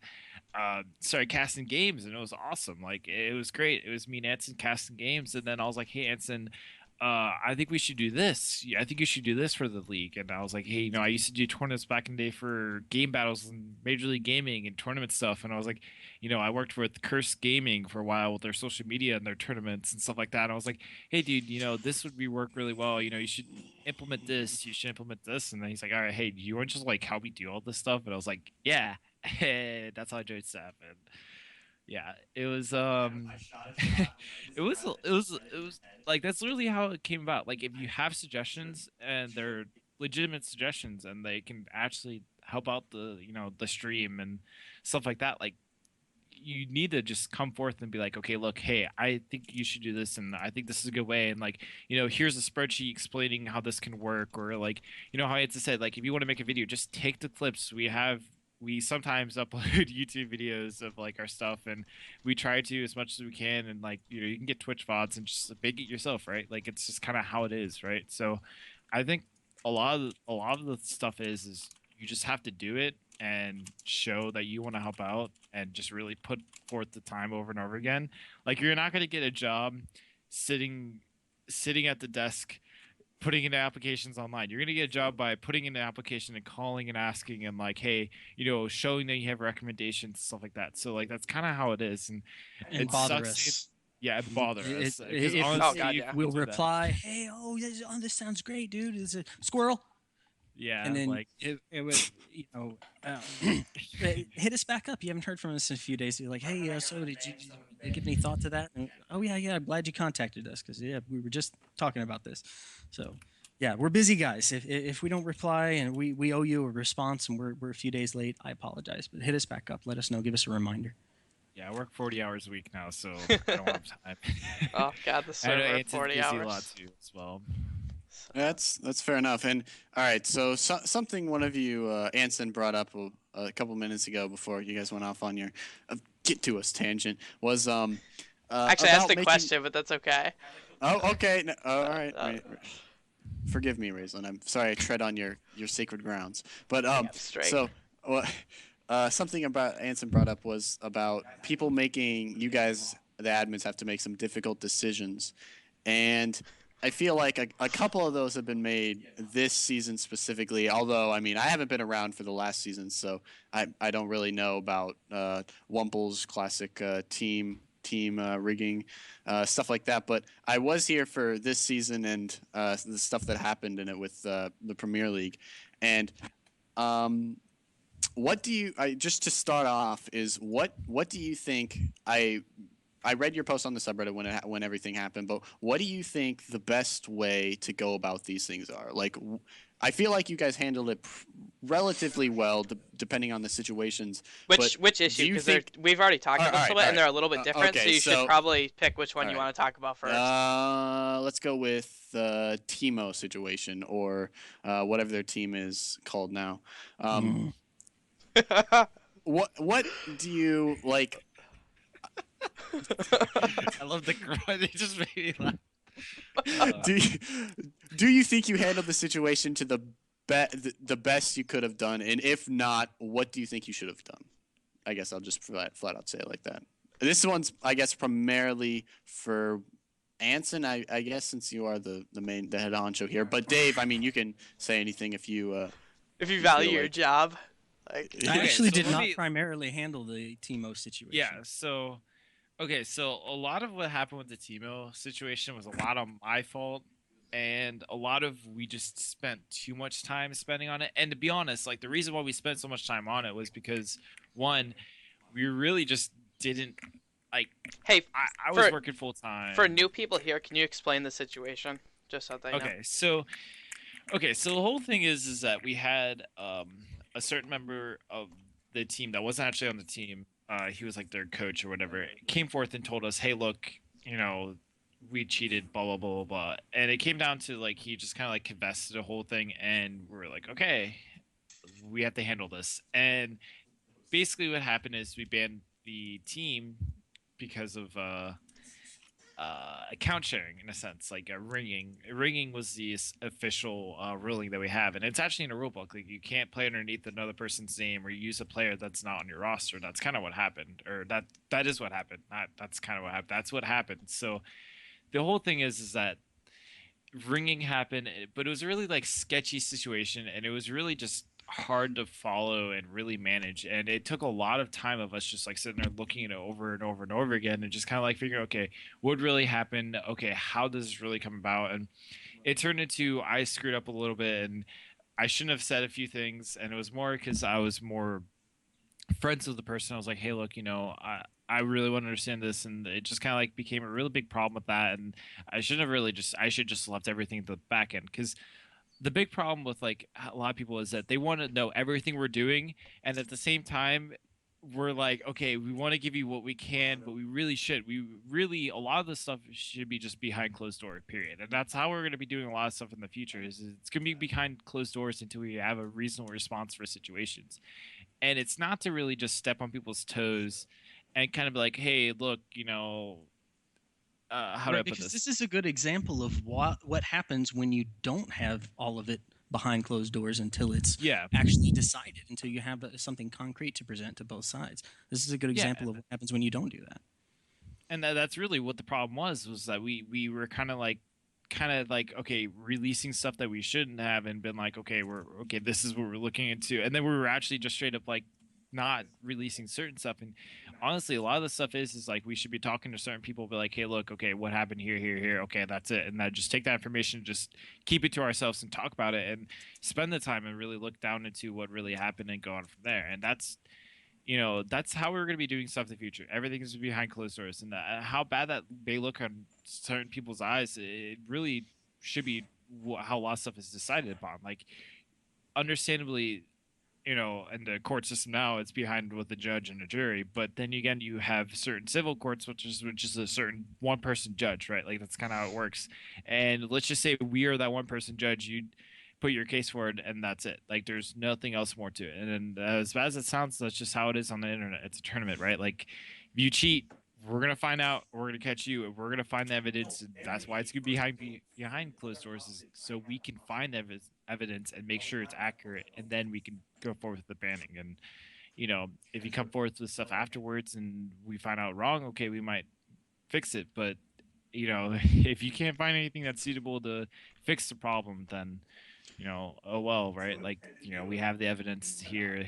started casting games, and it was awesome. Like it was great. It was me and Anson casting games, and then I was like, "Hey, Anson, I think we should do this. I think you should do this for the league." And I was like, "Hey, I used to do tournaments back in the day for game battles and Major League Gaming and tournament stuff." And I was like, I worked with Curse Gaming for a while with their social media and their tournaments and stuff like that. And I was like, "Hey, dude, this would be work really well. You should implement this. You should implement this." And then he's like, "All right, hey, do you want to just like help me do all this stuff?" And I was like, "Yeah." That's how I joined staff. And yeah, it was it was like that's literally how it came about. Like if you have suggestions and they're legitimate suggestions and they can actually help out the stream and stuff like that, like you need to just come forth and be like, okay, look, hey, I think you should do this, and I think this is a good way, and like, here's a spreadsheet explaining how this can work, or like, how I had to say, like, if you want to make a video, just take the clips we sometimes upload YouTube videos of like our stuff, and we try to as much as we can, and like, you can get Twitch VODs and just make it yourself, right? Like it's just kind of how it is, right? So, I think a lot of the stuff is you just have to do it and show that you want to help out and just really put forth the time over and over again. Like you're not going to get a job sitting at the desk putting in applications online. You're going to get a job by putting in an application and calling and asking and like, hey, showing that you have recommendations, stuff like that. So like that's kind of how it is, and And it bother sucks. us. Yeah, bother us because If Oh honestly, God, you yeah. can we'll do that. reply, hey, this sounds great, dude. Is a squirrel? Yeah, And then like it would, hit us back up. You haven't heard from us in a few days. You're like, hey, so did you give any thought to that? And, oh yeah, I'm glad you contacted us because we were just talking about this. So yeah, we're busy guys. If we don't reply and we owe you a response and we're a few days late, I apologize. But hit us back up. Let us know. Give us a reminder. yeah, I work 40 hours a week now, so I don't have time. Oh God, the I know server Anson's 40 busy hours. a lot too as well. That's fair enough. And all right, so something one of you, Anson, brought up a couple minutes ago before you guys went off on your get to us tangent was Actually, that's about the making. question, but that's okay. Oh, okay. No, all right. Uh, Forgive me, Raistlin. I'm sorry I tread on your sacred grounds. But I'm straight. so what? Something about Anson brought up was about people making you guys, the admins, have to make some difficult decisions, and I feel like a couple of those have been made this season specifically. Although I mean I haven't been around for the last season, so I don't really know about Wumple's classic team rigging, stuff like that. But I was here for this season and the stuff that happened in it with the Premier League, and what do you? Just to start off, is what do you think? I read your post on the subreddit when everything happened, but what do you think the best way to go about these things are? Like, I feel like you guys handled it relatively well, depending on the situations. Which do issue? you Because think? we've already talked about Alright, some of it, and alright. they're a little bit different. Okay, so you so- should probably pick which one you alright. want to talk about first. Let's go with the Timo situation or whatever their team is called now. What do you like? I love the grunt. It just made me laugh. Do you think you handled the situation to the best you could have done, and if not, what do you think you should have done? I guess I'll just flat out say it like that. This one's, I guess, primarily for Anson, I guess, since you are the head honcho here. But Dave, I mean, you can say anything if you if you you value feel your like- job, like I Okay, actually so did let not me- primarily handle the Timo situation. Yeah, so okay, so a lot of what happened with the Timo situation was a lot of my fault, and a lot of we just spent too much time spending on it. And to be honest, like the reason why we spent so much time on it was because one, we really just didn't like. hey, I was for- working full time. for new people here, can you explain the situation just so they know? Okay, so the whole thing is that we had a certain member of the team that wasn't actually on the team. He was like their coach or whatever. Came forth and told us, "Hey, look, we cheated, blah blah blah blah blah." And it came down to like he just kind of like confessed to the whole thing, and we were like, "Okay, we have to handle this. And basically what happened is we banned the team because of account sharing, in a sense, like ringing. Ringing was the official ruling that we have, and it's actually in a rule book. Like, you can't play underneath another person's name or use a player that's not on your roster. That's kind of what happened, or that is what happened. Not that's kind of what happened. That's what happened. So the whole thing is that ringing happened, but it was a really like sketchy situation, and it was really just hard to follow and really manage. And it took a lot of time of us just like sitting there looking at it over and over and over again, and just kind of like figuring, okay, what really happened? Okay, how does this really come about? And it turned into I screwed up a little bit, and I shouldn't have said a few things, and it was more because I was more friends with the person. I was like, hey, look, I really want to understand this, and it just kind of like became a really big problem with that. And I should just left everything to the back end, because the big problem with like a lot of people is that they want to know everything we're doing, and at the same time we're like, okay, we want to give you what we can, but we really, a lot of this stuff should be just behind closed door, period. And that's how we're going to be doing a lot of stuff in the future. Is it's going to be behind closed doors until we have a reasonable response for situations. And it's not to really just step on people's toes and kind of be like, hey, look, how do I Right, put because this? this is a good example of what happens when you don't have all of it behind closed doors until it's Yeah, actually decided, until you have something concrete to present to both sides. This is a good yeah. example of what happens when you don't do that. And that's really what the problem was that we were kind of like, okay, releasing stuff that we shouldn't have, and been like, okay, we're okay, this is what we're looking into. And then we were actually just straight up like not releasing certain stuff. And honestly, a lot of the stuff is like we should be talking to certain people, be like, hey, look, okay, what happened here, okay, that's it. And that just take that information, just keep it to ourselves and talk about it, and spend the time and really look down into what really happened and go on from there. And that's how we're going to be doing stuff in the future. Everything is behind closed doors, and how bad that may look on certain people's eyes, it really should be how a lot of stuff is decided upon. Like, understandably, in the court system now, it's behind with the judge and a jury. But then again, you have certain civil courts, which is a certain one person judge, right? Like, that's kind of how it works. And let's just say we are that one person judge. You put your case forward, and that's it. Like, there's nothing else more to it. And then, as bad as it sounds, that's just how it is on the internet. It's a tournament, right? Like, if you cheat, we're gonna find out. We're gonna catch you. We're gonna find the evidence. That's why it's gonna be behind closed doors, is so we can find evidence and make sure it's accurate, and then we can go forward with the banning. And if you come forth with stuff afterwards and we find out wrong, okay, we might fix it. But if you can't find anything that's suitable to fix the problem, then oh well, right? Like, we have the evidence here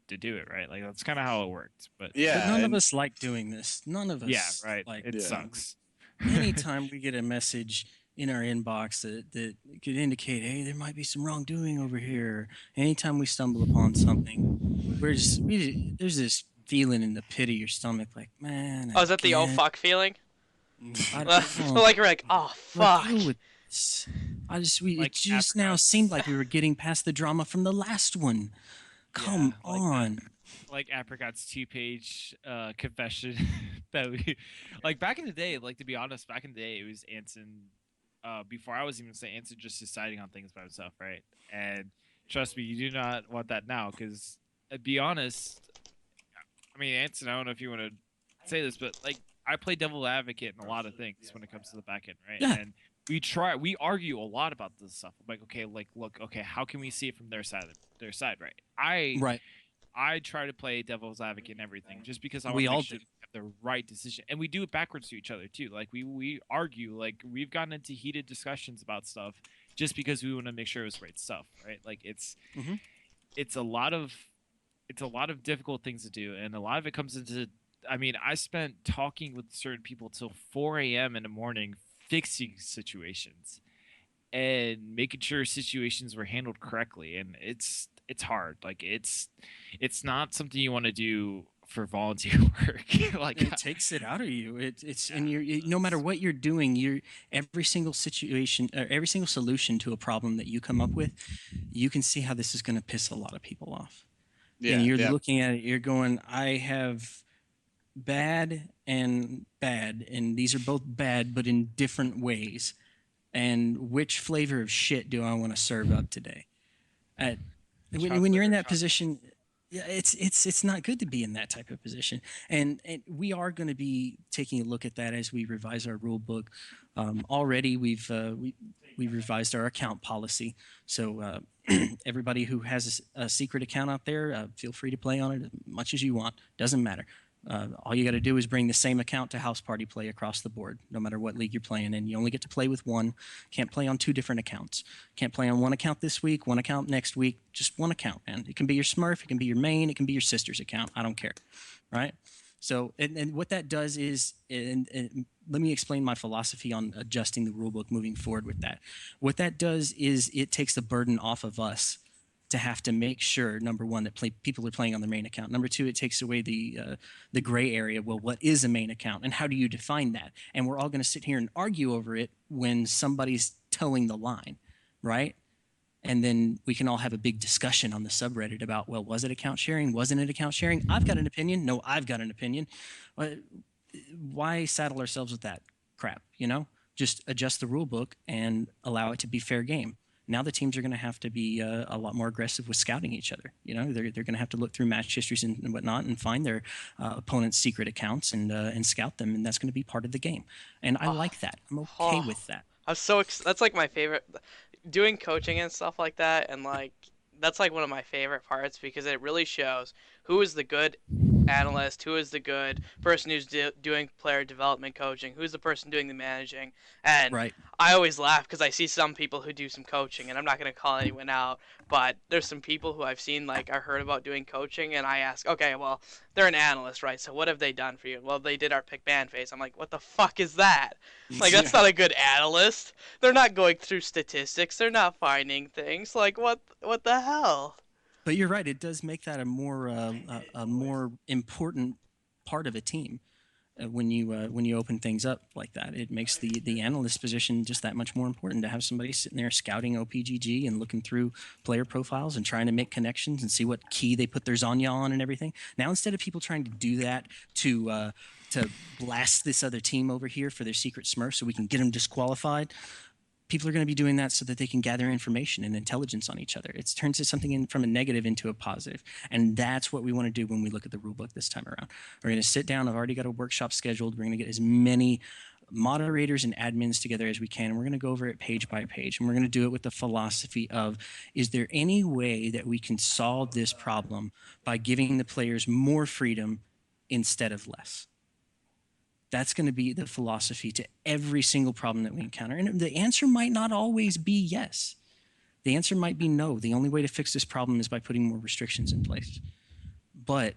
to do it, right? Like, that's kind of how it worked. But Yeah, But none of and us like doing this. None of us yeah, right. like. It Yeah. sucks. Anytime we get a message in our inbox that could indicate, hey, there might be some wrongdoing over here. Anytime we stumble upon something, there's this feeling in the pit of your stomach, like, man. Oh, is that the oh again? fuck feeling? I So don't like we're like, oh fuck. deal with this. Like It just now apricots. seemed like we were getting past the drama from the last one. Come Yeah, like on. Like Apricot's 2-page confession that we, like, back in the day. Like, to be honest, back in the day, it was Anson. Before I was even saying Anson, just deciding on things by himself, right? And trust me, you do not want that now, because, be honest, I mean, Anson, I don't know if you want to say this, but like, I play devil advocate in a lot of things when it comes to the back end, right? Yeah. And we argue a lot about this stuff. I'm like, okay, like, look, okay, how can we see it from their side, right? Right. I try to play devil's advocate and everything, just because I want We to all make sure do. we have the right decision, and we do it backwards to each other too. Like, we argue, like, we've gotten into heated discussions about stuff just because we want to make sure it's right stuff, right? Like, Mhm. it's a lot of difficult things to do, and a lot of it comes into. I mean, I spent talking with certain people till 4 a.m. in the morning, fixing situations and making sure situations were handled correctly. And it's hard. Like, it's not something you want to do for volunteer work. Like, It takes it out of you. It's and no matter what you're doing, every single situation, or every single solution to a problem that you come up with, you can see how this is going to piss a lot of people off. yeah, And you're yeah. looking at it, you're going, I have bad, and these are both bad, but in different ways. And which flavor of shit do I want to serve up today? when you're in that position, yeah, it's not good to be in that type of position. And we are going to be taking a look at that as we revise our rule book. Already, we revised our account policy. So everybody who has a secret account out there, feel free to play on it as much as you want. Doesn't matter. All you got to do is bring the same account to house party play across the board, no matter what league you're playing in. You only get to play with one. Can't play on two different accounts. Can't play on one account this week, one account next week. Just one account, man. It can be your Smurf, it can be your main, it can be your sister's account. I don't care, right? So, and what that does is, and let me explain my philosophy on adjusting the rulebook moving forward with that. What that does is it takes the burden off of us to have to make sure, number one, that people are playing on their main account. Number two, it takes away the gray area. Well, what is a main account, and how do you define that? And we're all going to sit here and argue over it when somebody's towing the line, right? And then we can all have a big discussion on the subreddit about, well, was it account sharing? Wasn't it account sharing? I've got an opinion. No, I've got an opinion. Why saddle ourselves with that crap? Just adjust the rule book and allow it to be fair game. Now the teams are going to have to be a lot more aggressive with scouting each other. They're going to have to look through match histories and whatnot and find their opponent's secret accounts and scout them, and that's going to be part of the game. And I like that. I'm okay with that. That's like my favorite. Doing coaching and stuff like that, and that's like one of my favorite parts because it really shows who is the good analyst, who is the good person who's doing player development coaching, who's the person doing the managing. And right. I always laugh because I see some people who do some coaching, and I'm not going to call anyone out, but there's some people who I've seen, I heard about doing coaching, and I ask, okay, well, they're an analyst, right? So what have they done for you? Well, they did our pick ban phase. I'm like, what the fuck is that? That's not a good analyst. They're not going through statistics. They're not finding things. What the hell? But you're right. It does make that a more important part of a team when you open things up like that. It makes the analyst position just that much more important to have somebody sitting there scouting OPGG and looking through player profiles and trying to make connections and see what key they put their Zanya on and everything. Now, instead of people trying to do that to blast this other team over here for their secret Smurf so we can get them disqualified, people are going to be doing that so that they can gather information and intelligence on each other. It turns something from a negative into a positive. And that's what we want to do when we look at the rulebook this time around. We're going to sit down. I've already got a workshop scheduled. We're going to get as many moderators and admins together as we can. And we're going to go over it page by page. And we're going to do it with the philosophy of, is there any way that we can solve this problem by giving the players more freedom instead of less? That's going to be the philosophy to every single problem that we encounter. And the answer might not always be yes. The answer might be no. The only way to fix this problem is by putting more restrictions in place. But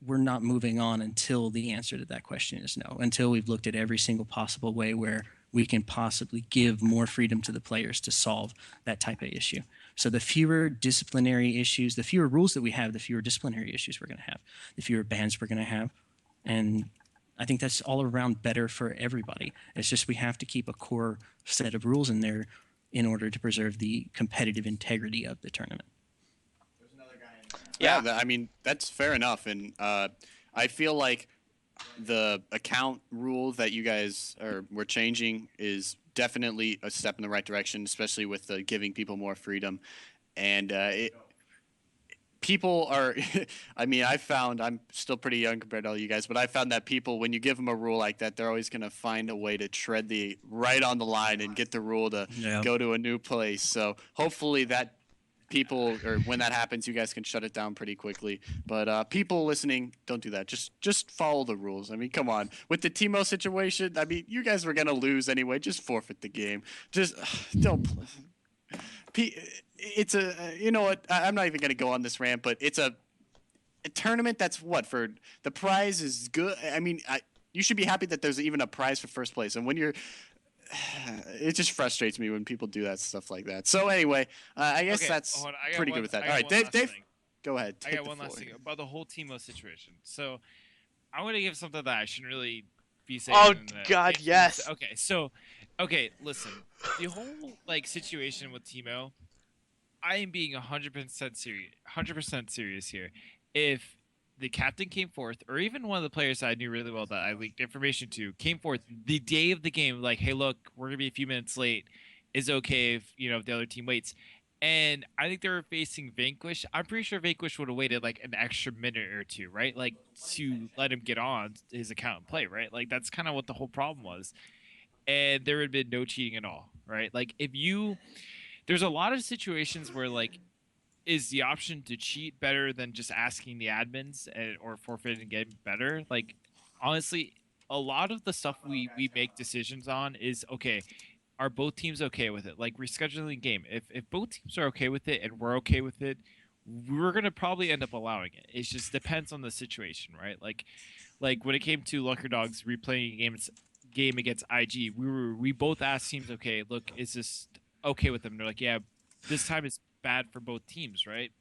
we're not moving on until the answer to that question is no, until we've looked at every single possible way where we can possibly give more freedom to the players to solve that type of issue. So the fewer disciplinary issues, the fewer rules that we have, the fewer disciplinary issues we're going to have, the fewer bans we're going to have. And I think that's all around better for everybody. It's just we have to keep a core set of rules in there in order to preserve the competitive integrity of the tournament. There's another guy in there. Yeah, I mean, that's fair enough. And I feel like the account rule that you guys were changing is definitely a step in the right direction, especially with giving people more freedom. And people are, I mean, I'm still pretty young compared to all you guys, but I found that people, when you give them a rule like that, they're always going to find a way to tread right on the line and get the rule to go to a new place. So hopefully when that happens, you guys can shut it down pretty quickly. But people listening, don't do that. Just follow the rules. I mean, come on. With the Timo situation, I mean, you guys were going to lose anyway. Just forfeit the game. Just don't it's you know what? I'm not even going to go on this rant, but it's a tournament that's for the prize is good. I mean, you should be happy that there's even a prize for first place. And when it just frustrates me when people do that stuff like that. So anyway, I guess that's pretty good with that. All right, Dave, go ahead. I got one last thing about the whole Timo situation. So I'm going to give something that I shouldn't really be saying. Oh God, yes. Okay, listen. The whole situation with Timo, I am being 100% serious here. If the captain came forth, or even one of the players that I knew really well that I leaked information to, came forth the day of the game, hey, look, we're gonna be a few minutes late. Is it okay if the other team waits? And I think they were facing Vanquish. I'm pretty sure Vanquish would have waited like an extra minute or two, right? Like to let him get on his account and play, right? Like that's kind of what the whole problem was. And there would have been no cheating at all, right? Like there's a lot of situations where like is the option to cheat better than just asking the admins or forfeiting and getting better? Like honestly, a lot of the stuff we make decisions on is okay, are both teams okay with it? Like rescheduling game. If both teams are okay with it and we're okay with it, we're gonna probably end up allowing it. It just depends on the situation, right? Like when it came to Lucker Dogs replaying a game against IG, we both asked teams, okay, look, is this okay with them? They're like, yeah, this time it's bad for both teams, right?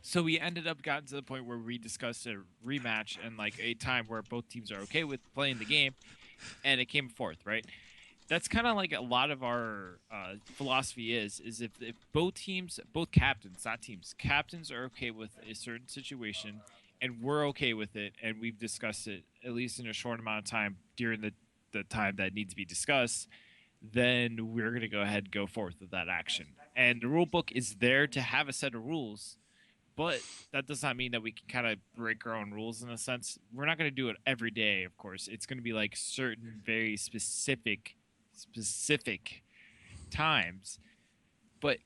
So we ended up gotten to the point where we discussed a rematch and like a time where both teams are okay with playing the game, and it came forth, right? That's kind of like a lot of our philosophy is if both teams, both captains, not teams, captains are okay with a certain situation and we're okay with it and we've discussed it at least in a short amount of time during the time that needs to be discussed, then we're going to go ahead and go forth with that action. And the rule book is there to have a set of rules, but that does not mean that we can kind of break our own rules in a sense. We're not going to do it every day, of course. It's going to be like certain very specific times, but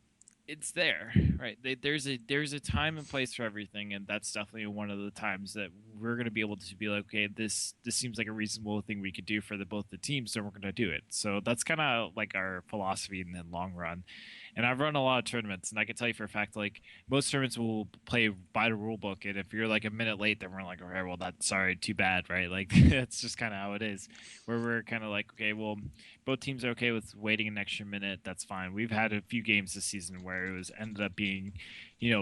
it's there, right? There's a time and place for everything, and that's definitely one of the times that we're going to be able to be like, okay, this seems like a reasonable thing we could do for both the teams, so we're going to do it. So that's kind of like our philosophy in the long run. And I've run a lot of tournaments, and I can tell you for a fact, like most tournaments will play by the rule book, and if you're like a minute late, then we're like, okay, well, that's sorry, too bad, right? Like that's just kind of how it is. Where we're kind of like, okay, well, both teams are okay with waiting an extra minute. That's fine. We've had a few games this season where it was ended up being,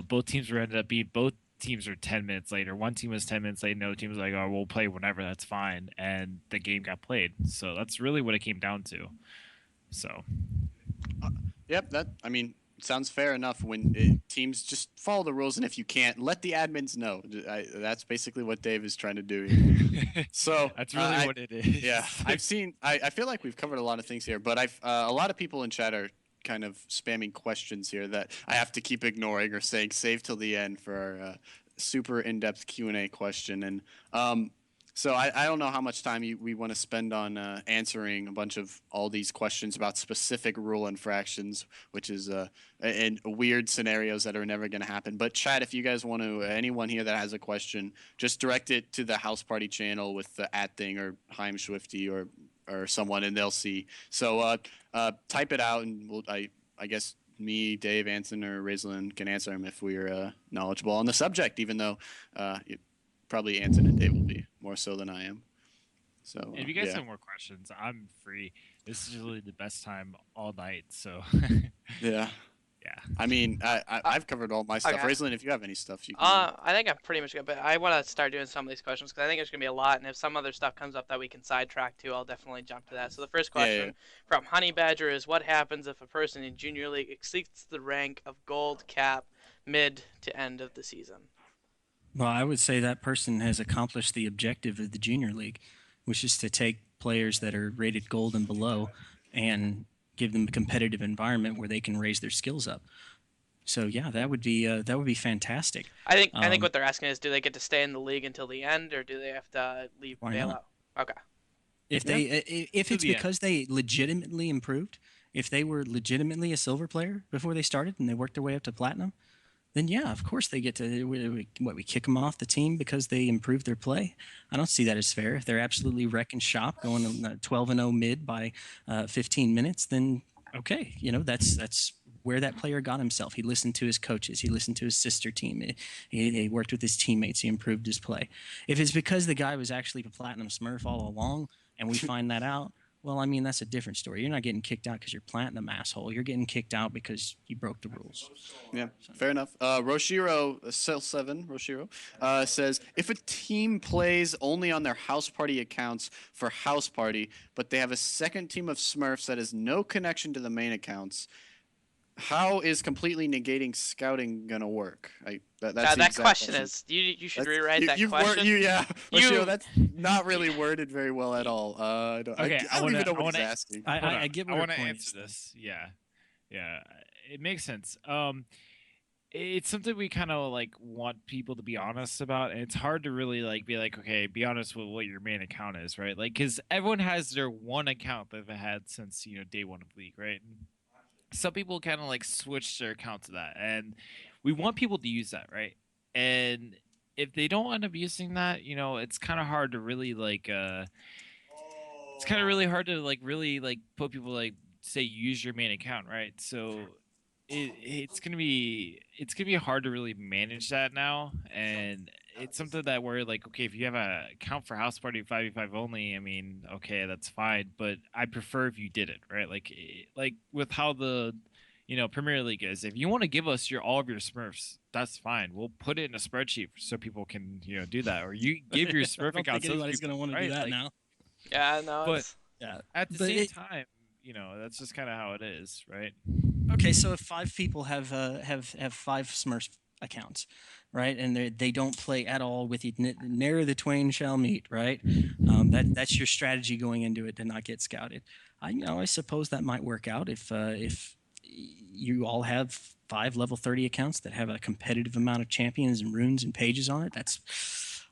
both teams are 10 minutes late, or one team was 10 minutes late, and the other team was like, oh, we'll play whenever, that's fine, and the game got played. So that's really what it came down to. So. Yep, sounds fair enough when teams just follow the rules, and if you can't, let the admins know. That's basically what Dave is trying to do here. So that's really what it is. Yeah, I feel like we've covered a lot of things here, but a lot of people in chat are kind of spamming questions here that I have to keep ignoring or saying save till the end for our super in-depth Q&A question. And so I don't know how much time we want to spend on answering a bunch of all these questions about specific rule infractions, which is and weird scenarios that are never going to happen. But chat, if you guys want to, anyone here that has a question, just direct it to the House Party channel with the @thing or Heim Schwifty or someone, and they'll see. So type it out, and I guess me, Dave, Anthson, or Raistlin can answer them if we're knowledgeable on the subject, even though probably Anthony and Dave will be more so than I am. So if you guys have more questions, I'm free. This is really the best time all night. So yeah. I mean, I've covered all my stuff. Okay. Raistlin, if you have any stuff, you can. I think I'm pretty much good, but I want to start doing some of these questions because I think it's gonna be a lot, and if some other stuff comes up that we can sidetrack to, I'll definitely jump to that. So the first question from Honey Badger is, what happens if a person in Junior League exceeds the rank of Gold Cap mid to end of the season? Well, I would say that person has accomplished the objective of the Junior League, which is to take players that are rated gold and below and give them a competitive environment where they can raise their skills up. So yeah, that would be fantastic. I think what they're asking is, do they get to stay in the league until the end, or do they have to leave bailout? Okay. If it's because they legitimately improved, if they were legitimately a silver player before they started and they worked their way up to platinum, then yeah, of course they get to, we kick them off the team because they improved their play. I don't see that as fair. If they're absolutely wrecking shop, going 12-0 mid by 15 minutes, then okay, that's where that player got himself. He listened to his coaches. He listened to his sister team. He worked with his teammates. He improved his play. If it's because the guy was actually a platinum smurf all along and we find that out, well, I mean, that's a different story. You're not getting kicked out because you're platinum, asshole. You're getting kicked out because you broke the rules. Yeah, fair enough. Roshiro, Cell7, Roshiro, says, if a team plays only on their House Party accounts for House Party, but they have a second team of Smurfs that has no connection to the main accounts, how is completely negating scouting gonna work? That question is, you should rewrite that question. Roshiro, that's not really worded very well at all. I don't even know what he's asking. I get what I want to point answer is, this. Yeah. it makes sense. It's something we kind of like want people to be honest about, and it's hard to really like be like, okay, be honest with what your main account is, right? Like, because everyone has their one account that they've had since day one of League, right? And some people kind of like switch their account to that, and we want people to use that, right? And if they don't end up using that, it's kind of hard to really like it's kind of really hard to like really like put people like say use your main account, right? So it's gonna be hard to really manage that now, and it's something that we're like, okay, if you have a account for House Party 5v5 only, I mean, okay, that's fine, but I prefer if you did it, right? Like with how the Premier League is, if you want to give us all of your Smurfs, that's fine. We'll put it in a spreadsheet so people can do that, or you give your Smurf I don't account. think anybody's going to want to do that now. Yeah, no. But Yeah. at the same time, that's just kind of how it is, right? Okay, so if 5 people have 5 Smurf accounts, right, and they don't play at all with you, ne'er the twain shall meet, right? That's your strategy going into it to not get scouted. I suppose that might work out if you all have 5 level 30 accounts that have a competitive amount of champions and runes and pages on it. That's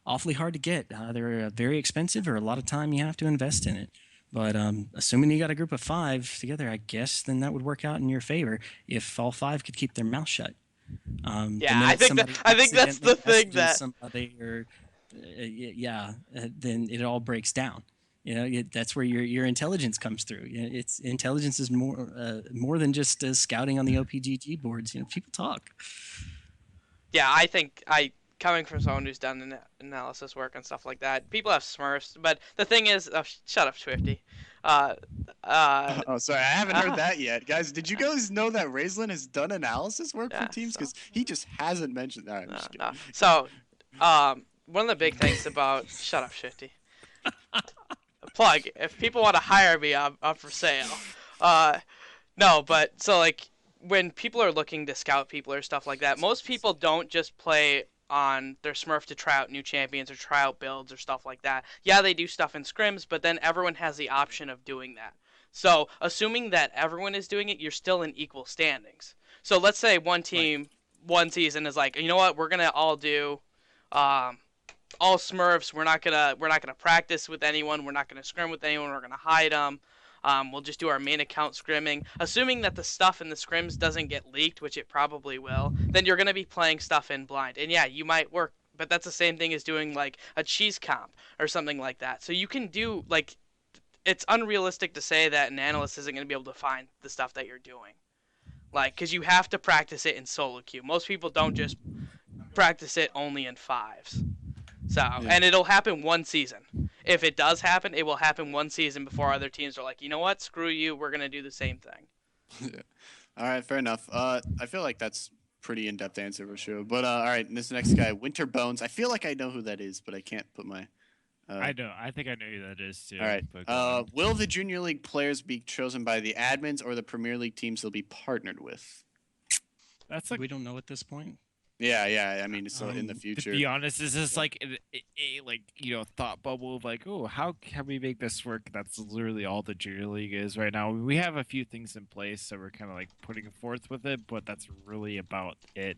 awfully hard to get. They're very expensive, or a lot of time you have to invest in it. But assuming you got a group of 5 together, I guess then that would work out in your favor if all 5 could keep their mouth shut. Yeah, I think that's the thing that somebody then it all breaks down. That's where your intelligence comes through. It's intelligence is more than just scouting on the OPGG boards. People talk. Yeah, I think coming from someone who's done analysis work and stuff like that, people have Smurfs, but the thing is, shut up, Schwifty. Oh, sorry, I haven't heard that yet, guys. Did you guys know that Raistlin has done analysis work for teams? Because he just hasn't mentioned that. No. So, one of the big things about shut up, Schwifty. Plug. If people want to hire me, I'm for sale. No, but so like when people are looking to scout people or stuff like that, most people don't just play on their Smurf to try out new champions or try out builds or stuff like that. Yeah, they do stuff in scrims, but then everyone has the option of doing that. So, assuming that everyone is doing it, you're still in equal standings. So, let's say one team, one season is like, you know what, we're gonna all do, all Smurfs. We're not gonna practice with anyone. We're not gonna scrim with anyone. We're gonna hide them. We'll just do our main account scrimming. Assuming that the stuff in the scrims doesn't get leaked, which it probably will, then you're going to be playing stuff in blind. And yeah, you might work, but that's the same thing as doing like a cheese comp or something like that. So you can do, like, it's unrealistic to say that an analyst isn't going to be able to find the stuff that you're doing. Like, because you have to practice it in solo queue. Most people don't just practice it only in 5s. So, and it'll happen one season. If it does happen, it will happen one season before other teams are like, you know what, screw you, we're going to do the same thing. Yeah. All right, fair enough. I feel like that's pretty in-depth answer for sure. But all right, this next guy, Winter Bones. I feel like I know who that is, but I can't put my... I know. I think I know who that is too. All right. Will the Junior League players be chosen by the admins or the Premier League teams they'll be partnered with? That's like... We don't know at this point. Yeah. I mean, so in the future. To be honest, this is like a thought bubble of like, oh, how can we make this work? That's literally all the Junior League is right now. We have a few things in place, so we're kind of like putting forth with it, but that's really about it.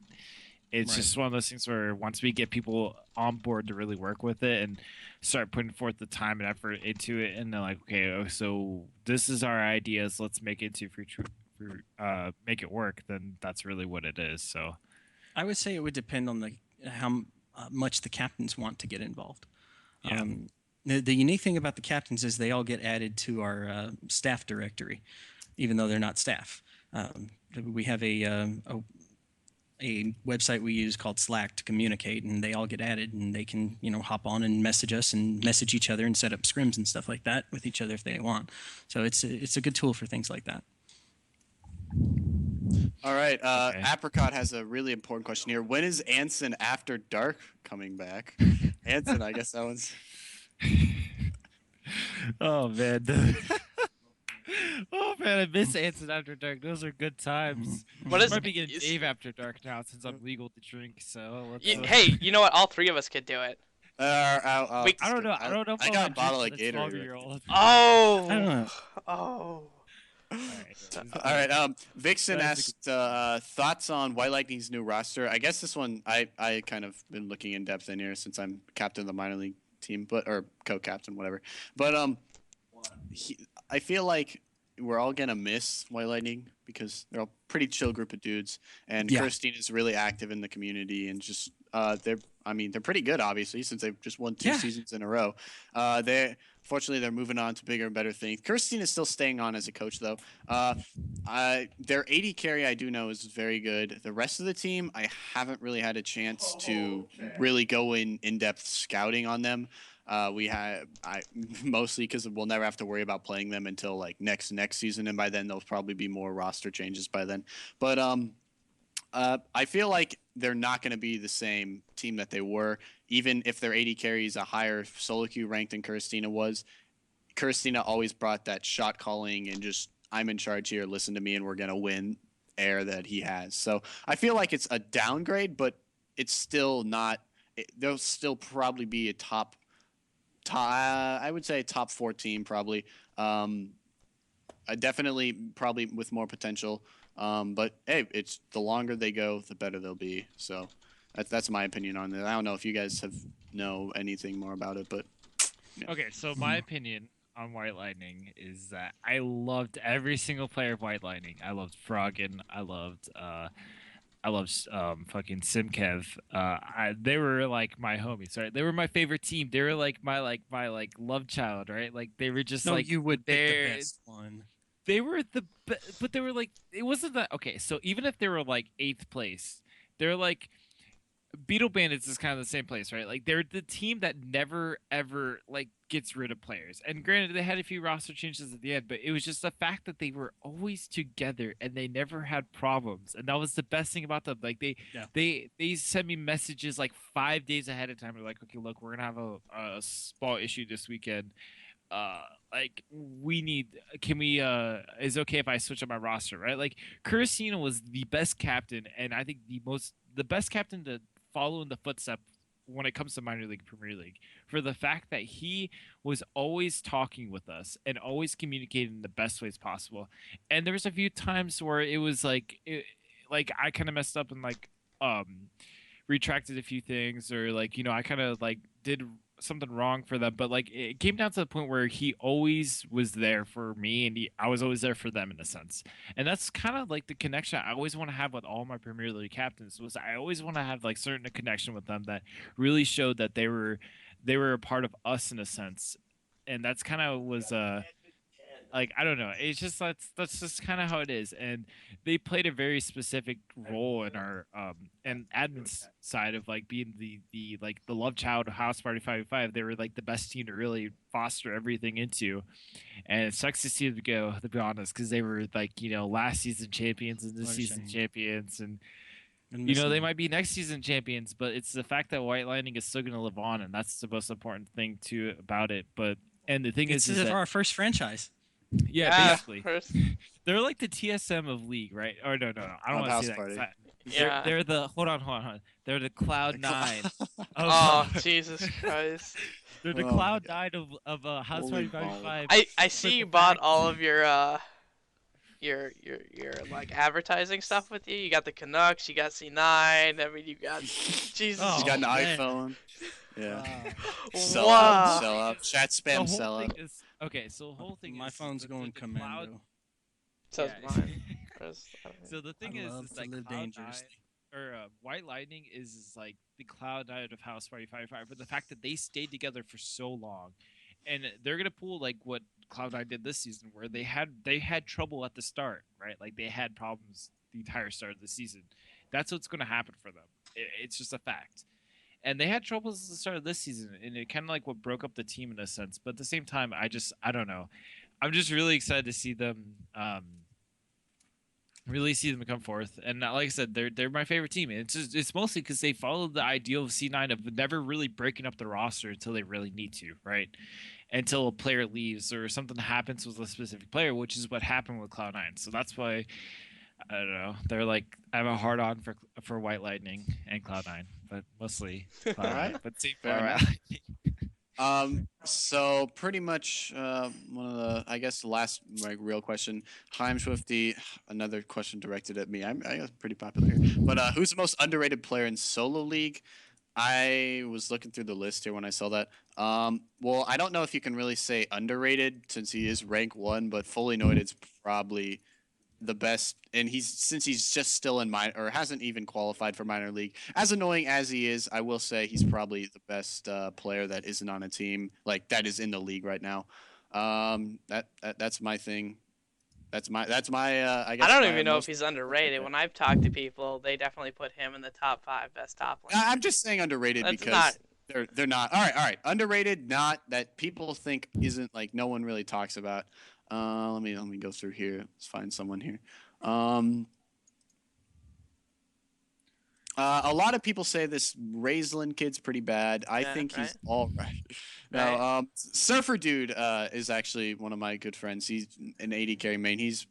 It's just one of those things where once we get people on board to really work with it and start putting forth the time and effort into it, and they're like, okay, so this is our ideas, let's make it make it work. Then that's really what it is. So. I would say it would depend on how much the captains want to get involved. Yeah. The unique thing about the captains is they all get added to our staff directory, even though they're not staff. We have a website we use called Slack to communicate, and they all get added, and they can hop on and message us and message each other and set up scrims and stuff like that with each other if they want. So it's a good tool for things like that. All right. Apricot has a really important question here. When is Anthson After Dark coming back? Anthson, I guess that one's... Oh, man. Oh, man, I miss Anthson After Dark. Those are good times. What is... I might be getting Dave After Dark now since I'm legal to drink, so... Hey, you know what? All 3 of us could do it. I don't know. I don't know if I got a bottle of Gatorade. Oh! I don't know. Oh. All right. Vixen That is asked thoughts on White Lightning's new roster. I guess this one I kind of been looking in depth in here since I'm captain of the minor league team, or co-captain, whatever. But I feel like we're all gonna miss White Lightning because they're a pretty chill group of dudes, and Yeah. Kirstein is really active in the community, and just they're pretty good, obviously, since they've just won 2 Yeah. seasons in a row. Fortunately, they're moving on to bigger and better things. Kirstein is still staying on as a coach, though. Their 80 carry, I do know, is very good. The rest of the team, I haven't really had a chance to really go in depth scouting on them. Mostly because we'll never have to worry about playing them until like next season, and by then there'll probably be more roster changes by then. But I feel like they're not going to be the same team that they were, even if their 80 carries a higher solo queue rank than Kirstina was. Kirstina always brought that shot calling and just, I'm in charge here, listen to me, and we're going to win air that he has. So I feel like it's a downgrade, but it's still not. There'll still probably be a top. I would say top 4 team probably. Definitely probably with more potential. But hey, it's the longer they go, the better they'll be. So that's my opinion on it. I don't know if you guys know anything more about it, but yeah. Okay, so my opinion on White Lightning is that I loved every single player of White Lightning. I loved Froggen. I loved fucking Simkev. They were like my homies, right? They were my favorite team. They were like my love child, right? Like they were just No, like you would pick they're- the best one. They were but they were like, it wasn't that okay. So even if they were like 8th place, they're like Beetle Bandits is kind of the same place, right? Like they're the team that never ever like gets rid of players. And granted, they had a few roster changes at the end, but it was just the fact that they were always together and they never had problems. And that was the best thing about them. Like they sent me messages like 5 days ahead of time. They're like, okay, look, we're gonna have a small issue this weekend. Like we need, can we is it okay if I switch up my roster, right? Like Kursina was the best captain, and I think the best captain to follow in the footsteps when it comes to minor league, Premier League, for the fact that he was always talking with us and always communicating in the best ways possible. And there was a few times where it was like I kind of messed up and like retracted a few things, or like, you know, I kind of like did something wrong for them, but like it came down to the point where he always was there for me, and I was always there for them in a sense. And that's kind of like the connection I always want to have with all my Premier League captains, was I always want to have like certain connection with them that really showed that they were a part of us in a sense. And that's kind of was like, I don't know, it's just that's just kind of how it is. And they played a very specific role in our and admin's side of like being the like the love child of House Party 505. They were like the best team to really foster everything into. And it sucks to see them go, to be honest, because they were like, you know, last season champions and this season champions, and you know, they might be next season champions, but it's the fact that White Lightning is still going to live on, and that's the most important thing too about it. But and the thing is This is that, our first franchise. yeah, basically, First, they're like the TSM of League, right? Or no, I don't Of want to House say that. Party. Yeah. They're the hold on. They're the Cloud Nine. oh Jesus Christ! They're the Oh, Cloud Nine of House Holy Party balls. 5. I see you bought all of your like advertising stuff with you. You got the Canucks, you got C9. I mean, you got Jesus. Oh, He's got an man. iPhone. Yeah. Wow. Sell Wow. out. Chat The spam whole sell thing out. is okay. So the whole thing My is phone's the- going the commando. Cloud- So yeah. is mine. So the thing I love is to like live Cloud dangerously. Nine, or White Lightning is like the Cloud Nine of House Party 505, but the fact that they stayed together for so long, and they're gonna pull like what Cloud Nine did this season, where they had trouble at the start, right? Like they had problems the entire start of the season. That's what's gonna happen for them. It's just a fact. And they had troubles at the start of this season, and it kind of like what broke up the team in a sense. But at the same time, I don't know. I'm just really excited to see them. Really see them come forth, and like I said, they're my favorite team. And it's mostly because they followed the ideal of C9 of never really breaking up the roster until they really need to, right? Until a player leaves or something happens with a specific player, which is what happened with Cloud9. So that's why I don't know. They're like, I have a hard on for White Lightning and Cloud9, but mostly Cloud9. Alright. But see, Fair White enough. Lightning. So pretty much one of the, I guess, the last real question. Hi, I'm Schwifty. Another question directed at me. I guess pretty popular here. But who's the most underrated player in solo league? I was looking through the list here when I saw that. Well, I don't know if you can really say underrated since he is rank 1, but fully noted probably the best, and since he's just still in minor or hasn't even qualified for minor league. As annoying as he is, I will say he's probably the best player that isn't on a team like that is in the league right now. That's my thing. That's my I I guess don't my even know if most. he's underrated. When I've talked to people, they definitely put him in the top 5 best top I'm laners. just saying underrated That's not. because they're not. All right. Underrated, not that people think isn't like no one really talks about. Let me go through here. Let's find someone here. Um, a lot of people say this Raistlin kid's pretty bad. I Yeah, think right. he's all right. No, Right. Surfer Dude is actually one of my good friends. He's an 80 carry main. He's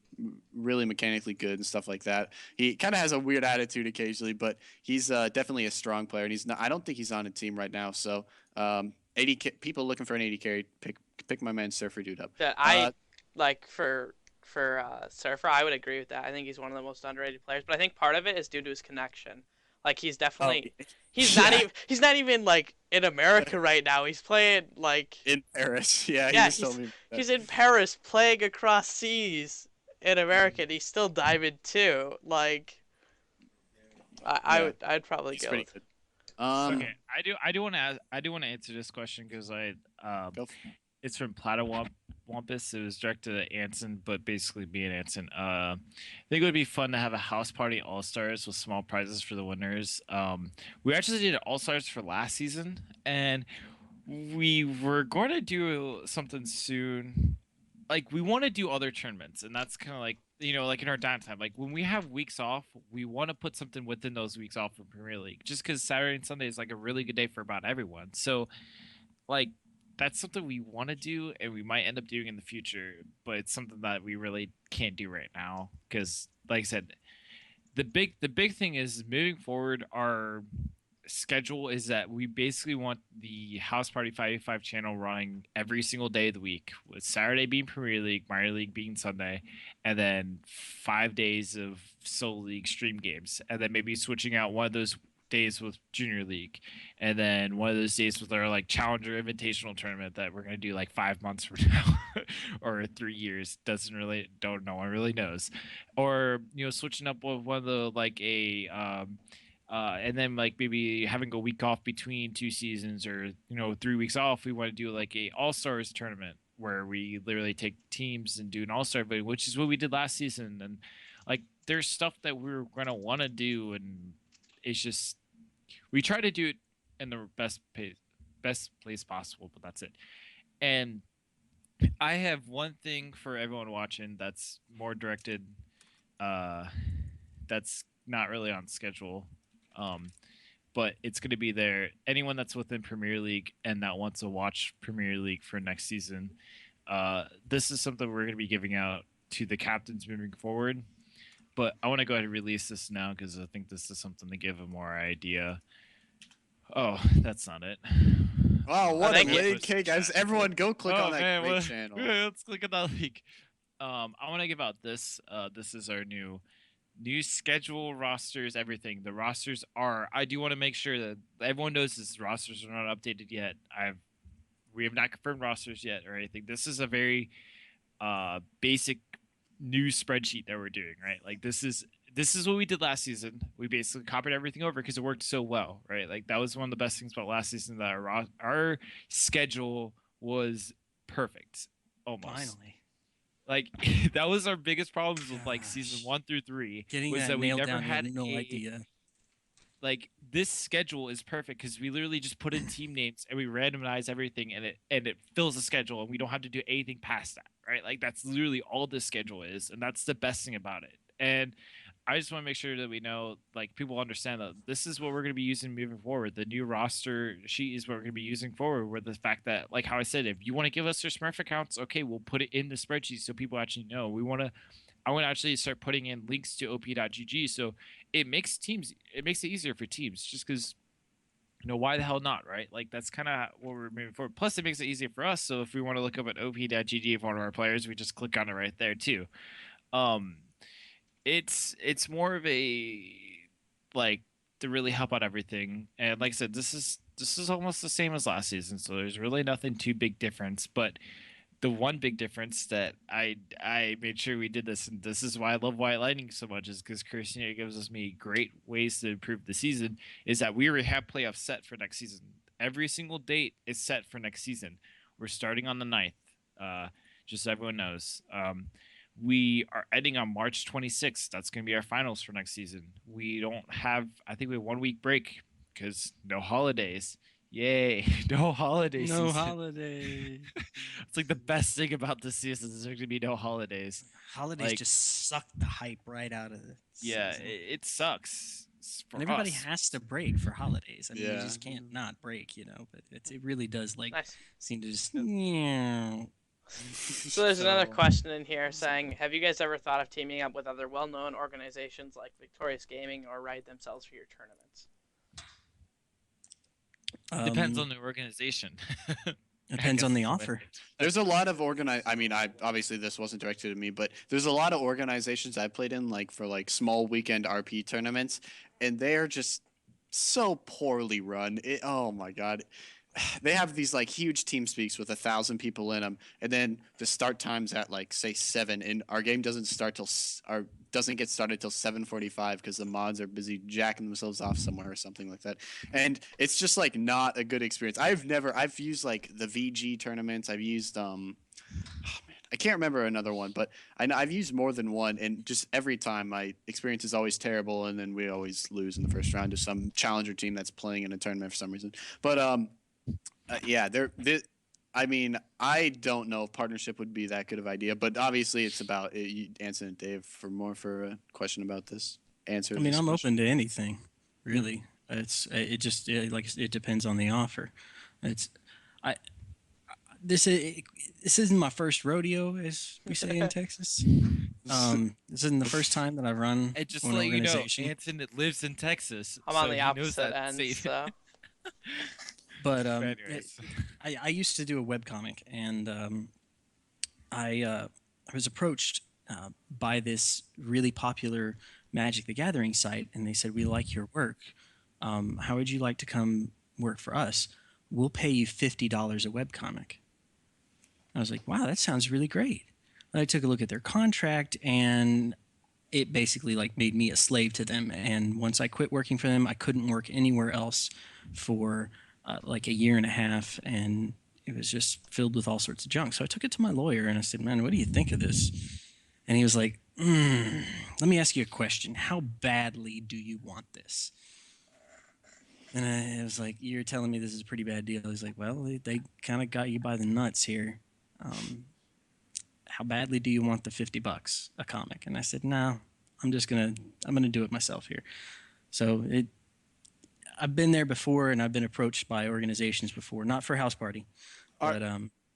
really mechanically good and stuff like that. He kind of has a weird attitude occasionally, but he's definitely a strong player. And he's not. I don't think he's on a team right now. So 80 people looking for an 80 carry, pick my man Surfer Dude up. That I like for Surfer. I would agree with that. I think he's one of the most underrated players. But I think part of it is due to his connection. Like he's Oh, definitely he's not yeah, even he's not even like in America right now. He's playing like in Paris. Yeah, he yeah was telling me about he's that. in Paris playing across seas in America. And he's still Diamond too. Like Yeah, I'd probably he's go pretty with. good. Okay, I do want to answer this question because Go it's from Wampus. It was directed at Anson, but basically me and Anson. I think it would be fun to have a house party all stars with small prizes for the winners. We actually did all stars for last season, and we were going to do something soon. Like we want to do other tournaments, and that's kind of like like in our downtime. Like when we have weeks off, we want to put something within those weeks off for Premier League, just because Saturday and Sunday is like a really good day for about everyone. So like that's something we want to do and we might end up doing in the future, but it's something that we really can't do right now because like I said, the big thing is moving forward our schedule is that we basically want the House Party 585 channel running every single day of the week, with Saturday being Premier League, Minor League being Sunday, and then 5 days of Solo League stream games, and then maybe switching out one of those days with Junior League, and then one of those days with our like Challenger Invitational tournament that we're gonna do like 5 months from now or 3 years. Doesn't really don't no one really knows, or switching up with one of the like a and then like maybe having a week off between two seasons or 3 weeks off. We want to do like a all stars tournament where we literally take teams and do an all star voting, which is what we did last season. And like there's stuff that we're gonna want to do, and it's just we try to do it in the best place possible, but that's it. And I have one thing for everyone watching that's more directed, uh, that's not really on schedule, um, but it's going to be there. Anyone that's within Premier League and that wants to watch Premier League for next season, this is something we're going to be giving out to the captains moving forward. But I want to go ahead and release this now because I think this is something to give a more idea. Oh, that's not it. Wow, what a thank you. link. Hey guys, everyone go click on that man, great channel. let's click on that link. I want to give out this. This is our new schedule, rosters, everything. The rosters are. I do want to make sure that everyone knows this. Rosters are not updated yet. We have not confirmed rosters yet or anything. This is a very basic new spreadsheet that we're doing, right? Like this is what we did last season. We basically copied everything over because it worked so well, right? Like that was one of the best things about last season, that our schedule was perfect, almost. Finally. Like that was our biggest problems with like season Gosh. 1 through 3 Getting was that that we nailed never down, you had have no idea. like this schedule is perfect because we literally just put in team names and we randomize everything, and it fills the schedule, and we don't have to do anything past that, right? Like that's literally all this schedule is, and that's the best thing about it. And I just want to make sure that we know, like, people understand that this is what we're going to be using moving forward. The new roster sheet is what we're going to be using forward, with the fact that, like how I said, if you want to give us your Smurf accounts, okay, we'll put it in the spreadsheet so people actually know. I want to actually start putting in links to op.gg, so it makes it easier for teams, just because why the hell not, right? Like that's kind of what we're moving forward. Plus, it makes it easier for us. So if we want to look up at op.gg for one of our players, we just click on it right there too. Um, it's more of a like to really help out everything. And like I said, this is almost the same as last season, so there's really nothing too big difference. But the one big difference that I made sure we did this, and this is why I love White Lightning so much, is because Christina gives us me great ways to improve the season. Is that we already have playoffs set for next season. Every single date is set for next season. We're starting on the 9th. Just so everyone knows. We are ending on March 26th. That's going to be our finals for next season. We don't have, I think we have 1 week break because no holidays. Yay, no holidays. No holiday. It's like the best thing about this season is there's going to be no holidays. Holidays Like- just suck the hype right out of it. Yeah, it sucks. For And everybody us. has to break for holidays. I mean, Yeah. you just can't not break, But it really does Nice. seem to just. Yeah. So there's another question in here saying, have you guys ever thought of teaming up with other well-known organizations like Victorious Gaming or Ride themselves for your tournaments? Depends on the organization. Depends on the offer. There's a lot of I mean, I obviously this wasn't directed at me, but there's a lot of organizations I played in, like for like small weekend RP tournaments, and they are just so poorly run. Oh my god, they have these like huge team speaks with 1,000 people in them, and then the start time's at like say 7, and our game doesn't start till doesn't get started till 7:45 because the mods are busy jacking themselves off somewhere or something like that, and it's just like not a good experience. I've used like the VG tournaments. I've used oh man, I can't remember another one, but I've used more than one, and just every time my experience is always terrible, and then we always lose in the first round to some challenger team that's playing in a tournament for some reason. But yeah, I mean, I don't know if partnership would be that good of an idea, but obviously it's about Anthson and Dave for a question about this. Answer. I mean, this I'm question. open to anything, really. It depends on the offer. This isn't my first rodeo, as we say in Texas. This isn't the first time that I've run And just an to let you know, organization. Anthony lives in Texas. I'm so on the he knows opposite that end, safe. so But Anyways. I used to do a webcomic, and I was approached by this really popular Magic the Gathering site, and they said, "We like your work. How would you like to come work for us? We'll pay you $50 a webcomic." I was like, "Wow, that sounds really great." And I took a look at their contract, and it basically like made me a slave to them. And once I quit working for them, I couldn't work anywhere else for like a year and a half, and it was just filled with all sorts of junk. So I took it to my lawyer and I said, "Man, what do you think of this?" And he was like, "Let me ask you a question. How badly do you want this?" And I was like, "You're telling me this is a pretty bad deal." He's like, "Well, they kind of got you by the nuts here. How badly do you want the $50 a comic?" And I said, "No, I'm gonna do it myself here." So I've been there before, and I've been approached by organizations before, not for House Party, Are- but All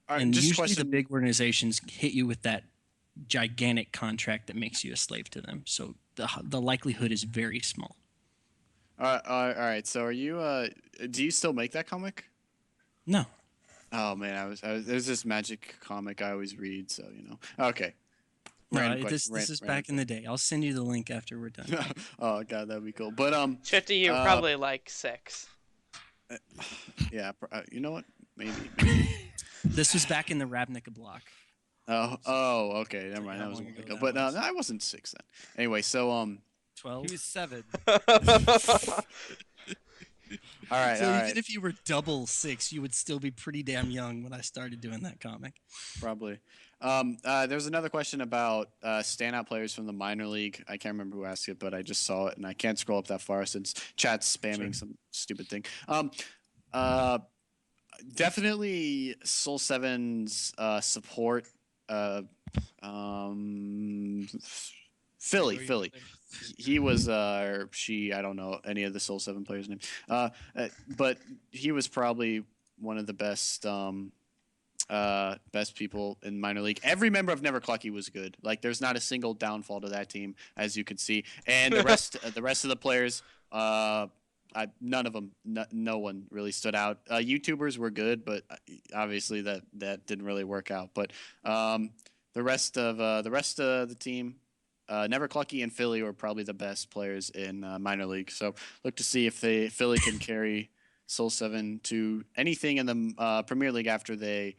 right, and just usually the question. big organizations hit you with that gigantic contract that makes you a slave to them. So the likelihood is very small. All right. So are you? Do you still make that comic? No, Oh man, there's this magic comic I always read, so you know. Okay. no, Random this question, is back in the day. I'll send you the link after we're done. Oh god, that'd be cool. But Schwifty, you're probably like 6. yeah. You know what? Maybe. This was back in the Ravnica block. Oh. Okay. Never mind. how That was a long while ago ago. that But was. I wasn't 6 then. Anyway, so 12. He was 7. all right. So all even right. if you were double 6, you would still be pretty damn young when I started doing that comic. Probably. There's another question about standout players from the minor league. I can't remember who asked it, but I just saw it, and I can't scroll up that far since chat's spamming some stupid thing. Definitely Soul 7's support. Philly. He was or she. I don't know any of the Soul 7 players' names. But he was probably one of the best. Best people in minor league. Every member of Never Clucky was good. Like there's not a single downfall to that team, as you could see. And the rest of the players, none of them, no one really stood out. YouTubers were good, but obviously that didn't really work out. But the rest of the team, Never Clucky and Philly were probably the best players in minor league. So look to see if Philly can carry Soul 7 to anything in the Premier League after they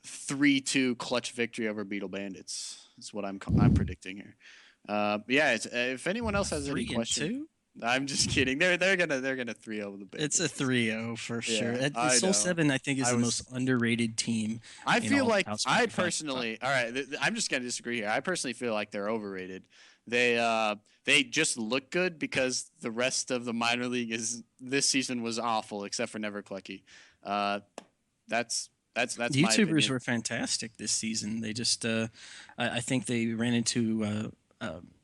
3-2 clutch victory over Beetle Bandits. That's what I'm predicting here. Yeah, if anyone else has any questions, I'm just kidding. They're gonna 3-0 the Bandits. It's a 3-0 for sure. I Soul know. 7, I think, is the most underrated team. I feel like House I 55. personally, all right, I'm just gonna disagree here. I personally feel like they're overrated. They just look good because the rest of the minor league this season was awful except for Never Clucky. That's The my YouTubers opinion. were fantastic this season. They just, I think they ran into,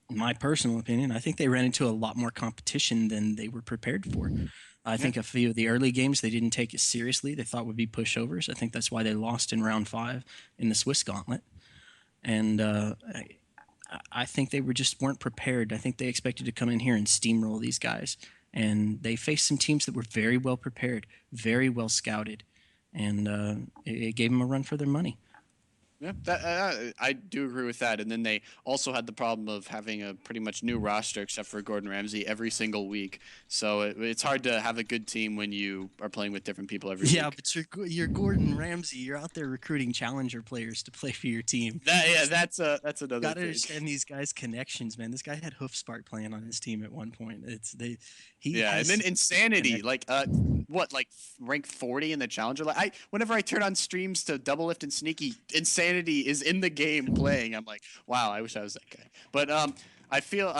my personal opinion, I think they ran into a lot more competition than they were prepared for. I think a few of the early games they didn't take it seriously. They thought would be pushovers. I think that's why they lost in round 5 in the Swiss Gauntlet. And I think they weren't prepared. I think they expected to come in here and steamroll these guys. And they faced some teams that were very well prepared, very well scouted. And it gave them a run for their money. Yeah, I do agree with that. And then they also had the problem of having a pretty much new roster, except for Gordon Ramsay, every single week. So it's hard to have a good team when you are playing with different people every week. Yeah, but you're Gordon Ramsay. You're out there recruiting challenger players to play for your team. That's another Got to thing. understand these guys' connections, man. This guy had Hoofspark playing on his team at one point. And then Insanity, like ranked 40 in the challenger. Like whenever I turn on streams to Double Lift and Sneaky, Insanity is in the game playing. I'm like, wow, I wish I was that guy. But I feel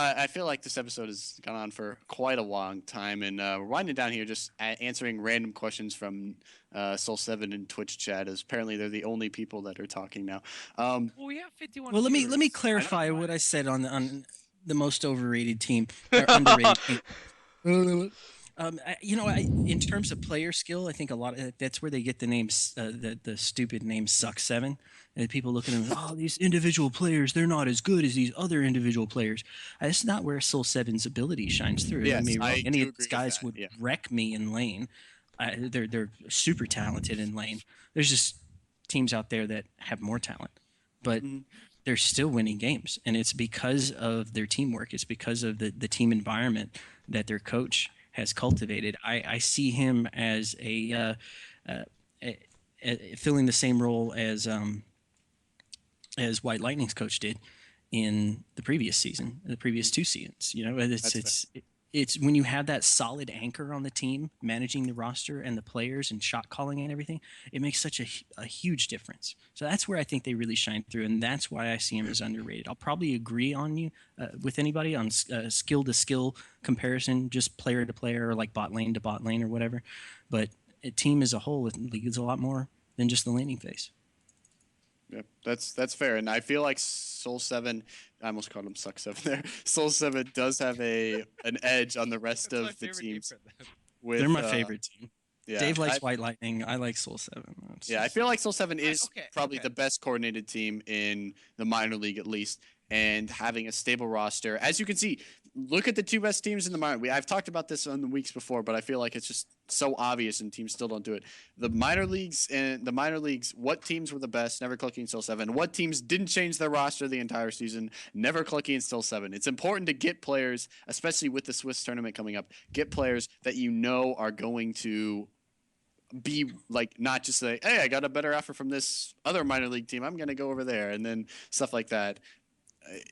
like this episode has gone on for quite a long time, and we're winding down here, just answering random questions from Soul 7 in Twitch chat. As apparently they're the only people that are talking now. Well, we have 51. Well, let me clarify what I said on the most overrated team or underrated team. In terms of player skill, I think a lot of that's where they get the names, the stupid name Suck 7. And people look at them, these individual players, they're not as good as these other individual players. That's not where Soul 7's ability shines through. Yes, any of these guys would wreck me in lane. They're super talented in lane. There's just teams out there that have more talent, but they're still winning games, and it's because of their teamwork. It's because of the team environment that their coach has cultivated. I see him as filling the same role as White Lightning's coach did in the previous season, the previous 2 seasons. It's when you have that solid anchor on the team, managing the roster and the players and shot calling and everything, it makes such a huge difference. So that's where I think they really shine through, and that's why I see him as underrated. I'll probably agree on you with anybody on skill to skill comparison, just player to player, or like bot lane to bot lane or whatever. But a team as a whole, league is a lot more than just the laning phase. Yeah, that's fair, and I feel like Soul 7. I almost called him Suck 7 there. Soul 7 does have an edge on the rest of the teams. They're my favorite team. Yeah, Dave likes White Lightning. I like Soul 7. I feel like Soul 7 is probably the best coordinated team in the minor league, at least, and having a stable roster. As you can see, look at the 2 best teams in the minor. I've talked about this on the weeks before, but I feel like it's just so obvious, and teams still don't do it. The minor leagues, what teams were the best? Never Clucky and Soul 7. What teams didn't change their roster the entire season? Never Clucky and Soul 7. It's important to get players, especially with the Swiss tournament coming up, get players that you know are going to be like, not just say, hey, I got a better offer from this other minor league team, I'm going to go over there, and then stuff like that.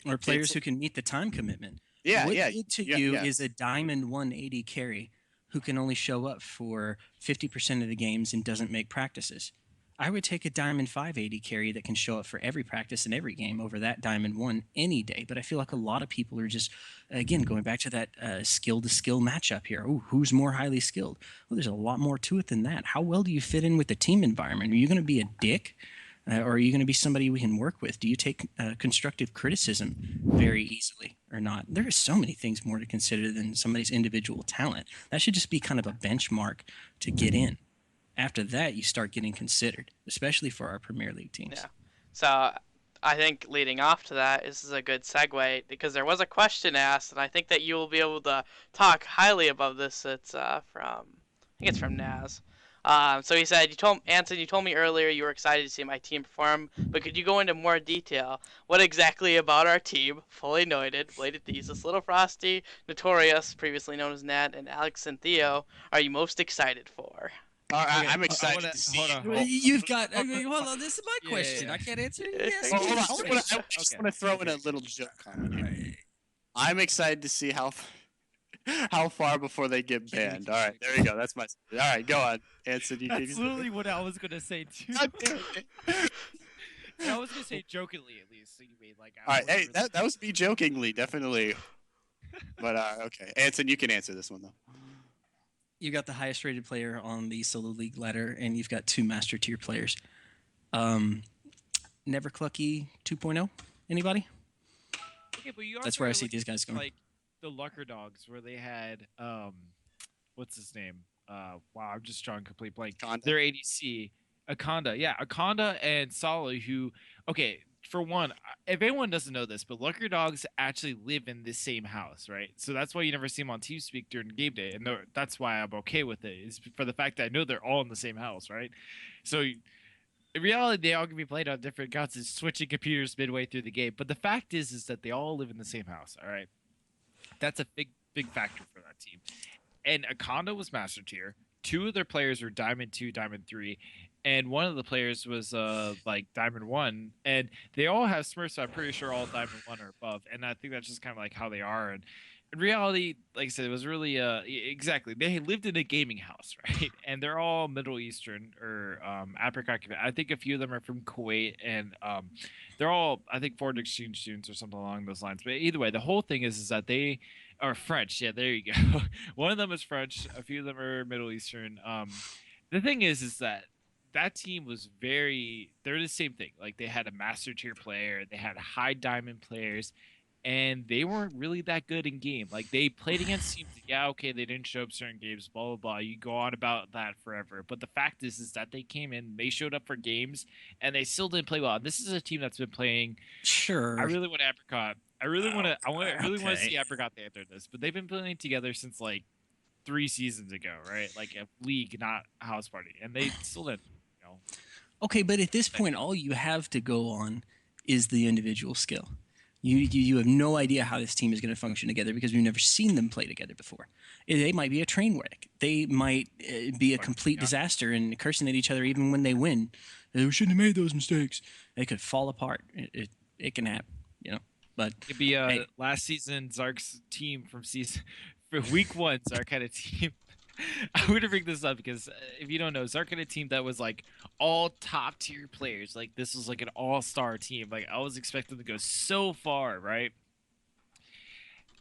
Or players who can meet the time commitment. Yeah, what good to you is a Diamond 180 carry who can only show up for 50% of the games and doesn't make practices. I would take a Diamond 580 carry that can show up for every practice and every game over that Diamond 1 any day. But I feel like a lot of people are just, again, going back to that skill-to-skill matchup here. Ooh, who's more highly skilled? Well, there's a lot more to it than that. How well do you fit in with the team environment? Are you going to be a dick? Or are you going to be somebody we can work with? Do you take constructive criticism very easily or not? There are so many things more to consider than somebody's individual talent. That should just be kind of a benchmark to get in. After that, you start getting considered, especially for our Premier League teams. Yeah. So I think leading off to that, this is a good segue because there was a question asked, and I think that you will be able to talk highly about this. It's I think it's from Naz. So he said, Anson, you told me earlier you were excited to see my team perform, but could you go into more detail? What exactly about our team, fully noted, Bladed Thesis, Little Frosty, Notorious, previously known as Nat, and Alex and Theo, are you most excited for? All right, Okay, I'm I excited wanna- to see. hold on, Well, hold- You've got. I mean, hold on. This is my Yeah, question. yeah. I can't answer. Yeah, Yes. Well, hold on. Okay. I just Okay. want to throw in a little joke comment here. I'm excited to see how far before they get banned. All right, there you go. That's my. All right, go on, Anson. You That's can. literally what I was gonna say too. God damn it. And I was gonna say jokingly at least. So you made like. I All right, wasn't hey, really- that was me jokingly, definitely. But okay, Anson, you can answer this one though. You got the highest rated player on the solo league ladder, and you've got 2 master tier players. Never Clucky 2.0. Anybody? Okay, but you That's also where I gotta see look these at, guys going. Like the Lucker Dogs, where they had what's his name? Wow, I'm just drawing complete blank. Conda. Their ADC, Akonda, yeah, Akonda and Sala, who, okay, for one, if anyone doesn't know this, but Lucker Dogs actually live in the same house, right? So that's why you never see them on TeamSpeak during game day, and that's why I'm okay with it, is for the fact that I know they're all in the same house, right? So in reality, they all can be played on different accounts and switching computers midway through the game. But the fact is that they all live in the same house, all right? That's a big factor for that team. And Akonda was Master Tier. 2 of their players were Diamond 2, Diamond 3, and one of the players was like Diamond 1. And they all have Smurfs, so I'm pretty sure all Diamond 1 or above. And I think that's just kind of like how they are. And in reality, like I said, it was really exactly, they lived in a gaming house, right? And they're all Middle Eastern or Apricot. I think a few of them are from Kuwait, and they're all, I think, foreign exchange students or something along those lines. But either way, the whole thing is that they are French. Yeah, there you go. One of them is French. A few of them are Middle Eastern. The thing is that team was they're the same thing. Like, they had a master tier player, they had high diamond players, and they weren't really that good in game. Like, they played against teams, yeah, okay, they didn't show up certain games, blah, blah, blah. You go on about that forever. But the fact is that they came in, they showed up for games, and they still didn't play well. And this is a team that's been playing. Sure. I really want Apricot. I really want to okay. see Apricot enter this. But they've been playing together since, like, 3 seasons ago, right? Like, a league, not a house party. And they still didn't, you know. Okay, but at this point, all you have to go on is the individual skill. You have no idea how this team is going to function together because we've never seen them play together before. They might be a train wreck. They might be a complete disaster and cursing at each other even when they win. We shouldn't have made those mistakes. They could fall apart. It can happen, you know. But It'd be hey. last season Zark's team for week 1. Zark had a team. I'm gonna bring this up because if you don't know, Zark had a team that was like all top tier players. Like, this was like an all-star team. Like, I was expecting to go so far, right?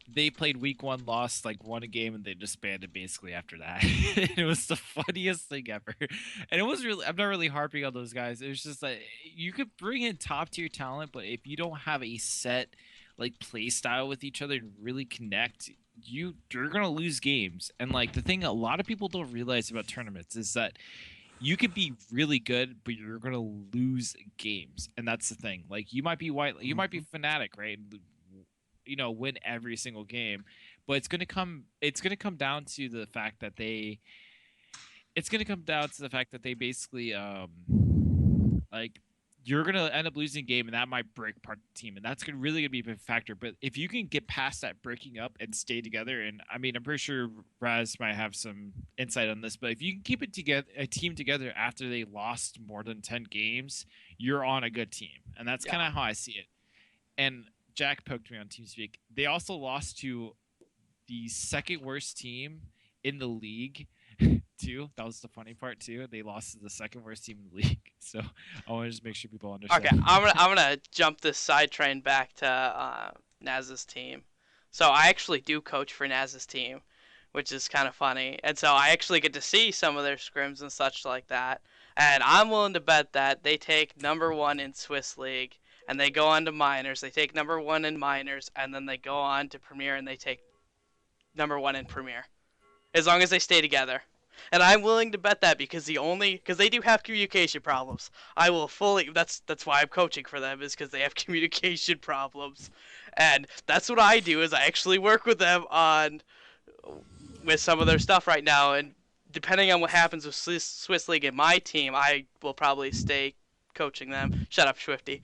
They played week 1, lost, like, won a game, and they disbanded basically after that. It was the funniest thing ever. And it was really, I'm not really harping on those guys. It was just like, you could bring in top tier talent, but if you don't have a set, like, play style with each other and really connect, you're gonna lose games. And, like, the thing a lot of people don't realize about tournaments is that you could be really good, but you're gonna lose games. And that's the thing. Like, you might be you might be Fnatic, right? You know, win every single game, but it's gonna come down to the fact that they basically like, you're gonna end up losing a game, and that might break part of the team, and that's really gonna be a big factor. But if you can get past that breaking up and stay together, and I mean, I'm pretty sure Raz might have some insight on this, but if you can keep it together, a team together after they lost more than 10 games, you're on a good team, and that's kind of how I see it. And Jack poked me on TeamSpeak. They also lost to the second worst team in the league. Too. That was the funny part too. They lost to the second worst team in the league. So I want to just make sure people understand. Okay, I'm gonna jump this side train back to Naz's team. So I actually do coach for Naz's team, which is kind of funny. And so I actually get to see some of their scrims and such like that. And I'm willing to bet that they take #1 in Swiss League, and they go on to Minors. They take #1 in Minors, and then they go on to Premier, and they take #1 in Premier. As long as they stay together. And I'm willing to bet that because they do have communication problems. I will fully. That's why I'm coaching for them, is because they have communication problems, and that's what I do. Is I actually work with them with some of their stuff right now, and depending on what happens with Swiss League and my team, I will probably stay coaching them. Shut up, Schwifty.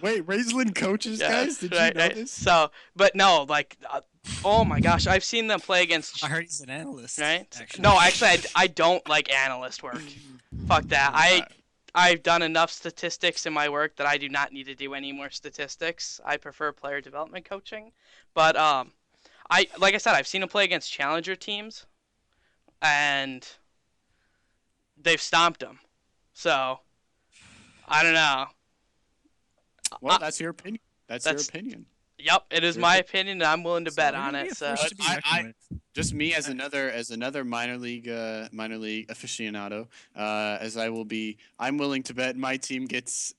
Wait, Raistlin coaches guys? Did you know this? So, but no, like, oh my gosh, I've seen them play against. I heard he's an analyst. Right? Actually. No, actually, I don't like analyst work. Fuck that. I've done enough statistics in my work that I do not need to do any more statistics. I prefer player development coaching, but like I said, I've seen them play against challenger teams, and they've stomped them. So, I don't know. Well, that's your opinion. That's your opinion. Yep, it is my opinion, and I'm willing to bet on it. So, just me as another minor league aficionado, I'm willing to bet my team gets.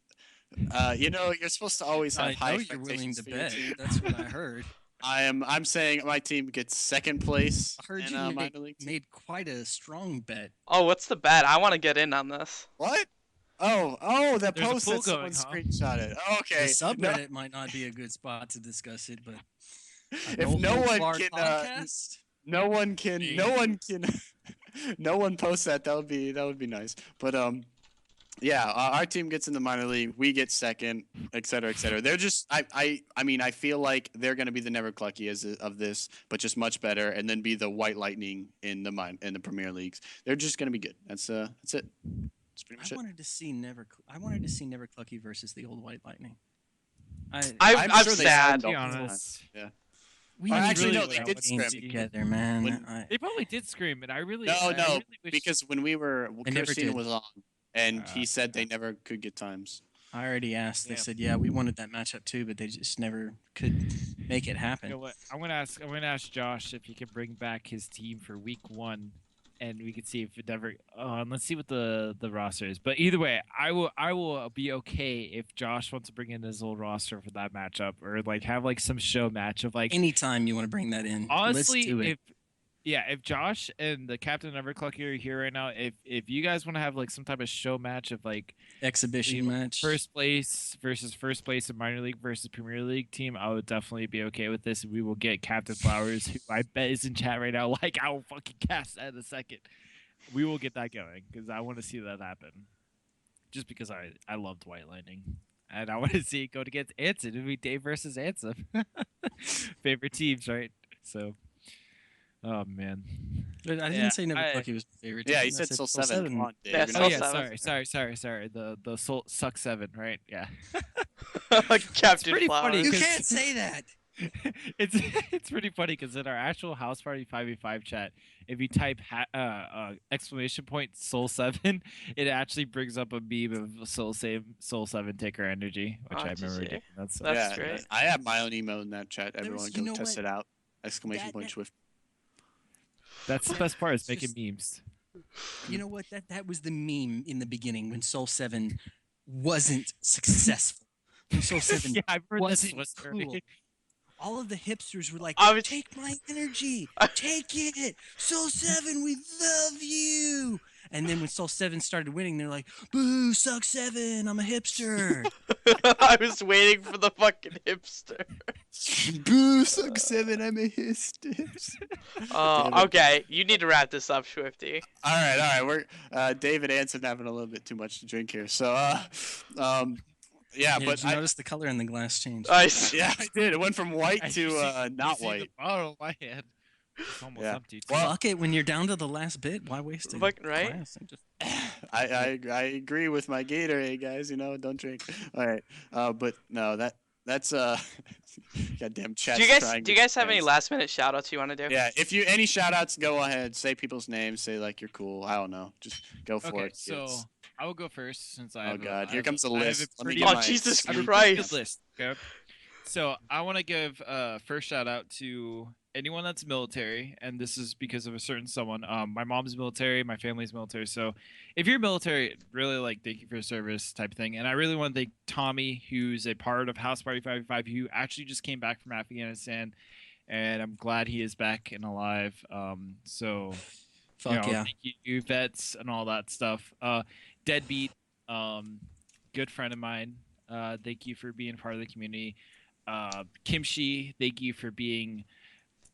You're supposed to always have high expectations for your team. That's what I heard. I'm saying my team gets second place. I heard in, you minor league team. made quite a strong bet. oh, what's the bet? I want to get in on this. What? Oh, that There's a post pool that someone going, huh? screenshotted. Oh, okay. The subreddit might not be a good spot to discuss it, but If no one posts that, that would be nice. But yeah, our team gets in the minor league, we get second, et cetera, et cetera. They're just I mean I feel like they're gonna be the Never Clucky of this, but just much better, and then be the White Lightning in the Premier Leagues. They're just gonna be good. That's it. That's pretty much I wanted to see Never Clucky versus the old White Lightning. I'm sure they sad. To be honest, Yeah. We actually, need no, to they play did games scrim. together, man. When- they probably did scream, and I really No, really wish... because when never Christina did. was on, and he said they never could get times. I already asked. They Yeah. said, yeah, we wanted that matchup too, but they just never could make it happen. You know what? I'm gonna ask Josh if he can bring back his team for week 1, and we can see if it ever. Let's see what the roster is. But either way, I will be okay if Josh wants to bring in his old roster for that matchup, or like have like some show match of like. Anytime you want to bring that in, Honestly, let's do it. if Josh and the Captain Everclucky are here right now, if you guys want to have like some type of show match of like Exhibition match. first place versus first place in minor league versus Premier League team, I would definitely be okay with this. We will get Captain Flowers, who I bet is in chat right now. Like, I will fucking cast that in a second. We will get that going because I want to see that happen. Just because I loved White Lightning. And I want to see it go against Anson. It'll be Dave versus Anson. Favorite teams, right? So, oh man. I didn't say Never Clucky was my favorite. Yeah, team. he I said Soul Soul 7. Come on, Dave. Yeah, You're Soul not- Oh yeah, Seven. sorry. The Soul Suck 7, right? Yeah. Captain pretty funny. Flowers. You can't say that. it's pretty funny because in our actual House Party 5v5 chat, if you type exclamation point Soul 7, it actually brings up a meme of Soul 7 Taker Energy, which Oh, I remember GG. getting. That's That's great. I have my own email in that chat. Everyone you go know test what? it out. Exclamation point That- Swift. that's the best part, is It's making just- memes. You know what? That was the meme in the beginning when Soul 7 wasn't successful. When Soul 7 Yeah, I've heard this wasn't one cool. already. All of the hipsters were like, I was- take my energy, take it. Soul 7, we love you. And then when Soul 7 started winning, they're like, boo, suck 7, I'm a hipster. I was waiting for the fucking hipster. Boo, suck 7, I'm a histers. Damn it. Okay, you need to wrap this up, Schwifty. All right. We're David Anson having a little bit too much to drink here. So, yeah, Did but you notice the color in the glass changed? yeah, I did. It went from white I to you not see white. The bottle in my hand. It's almost Yeah. empty. too. Well, Fuck it, when you're down to the last bit, why waste it? Fucking right. Glass and just- I agree with my Gatorade, guys. Don't drink. All right, but no, that's goddamn chat. Do you guys have any last minute shout outs you want to do? Yeah, if you any shout outs, go ahead. Say people's names. Say like you're cool. I don't know. Just go for Okay, it. so Yes. I will go first since I Oh have. God, I here have- comes the I have a list. Let me pretty- get Oh, my Jesus screen. I have a pretty Christ. good list. Okay. So I want to give first shout out to anyone that's military, and this is because of a certain someone. My mom's military, my family's military. So if you're military, really like thank you for your service type of thing. And I really want to thank Tommy, who's a part of House Party 5v5, who actually just came back from Afghanistan, and I'm glad he is back and alive. So Fuck yeah. Thank you, vets and all that stuff. Deadbeat, good friend of mine. Thank you for being part of the community. Kimchi, thank you for being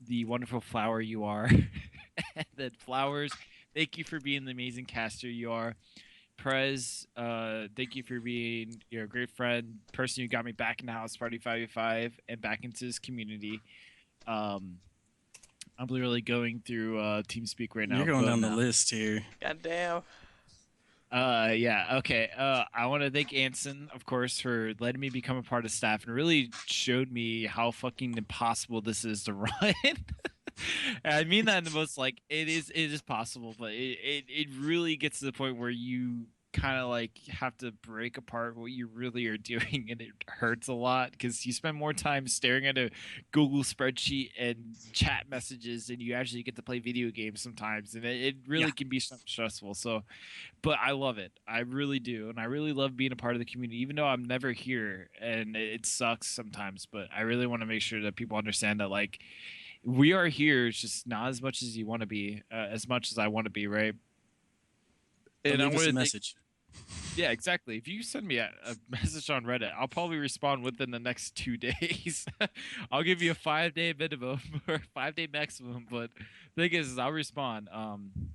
the wonderful flower you are. And then Flowers, thank you for being the amazing caster you are. Prez, thank you for being a great friend, person who got me back in the house party 5v5 and back into this community. I'm literally going through TeamSpeak right now. You're going down the list here. Goddamn. Yeah, okay. I want to thank Anson, of course, for letting me become a part of staff and really showed me how fucking impossible this is to run. And I mean that in the most it is possible, but it really gets to the point where you kind of have to break apart what you really are doing, and it hurts a lot because you spend more time staring at a Google spreadsheet and chat messages than you actually get to play video games sometimes, and it really can be stressful. So, but I love it, I really do, and I really love being a part of the community, even though I'm never here, and it sucks sometimes. But I really want to make sure that people understand that we are here. It's just not as much as you want to be, as much as I want to be, right? And leave us a message. Yeah, exactly. If you send me a message on Reddit, I'll probably respond within the next 2 days. I'll give you a 5-day minimum or 5-day maximum, but the thing is I'll respond. And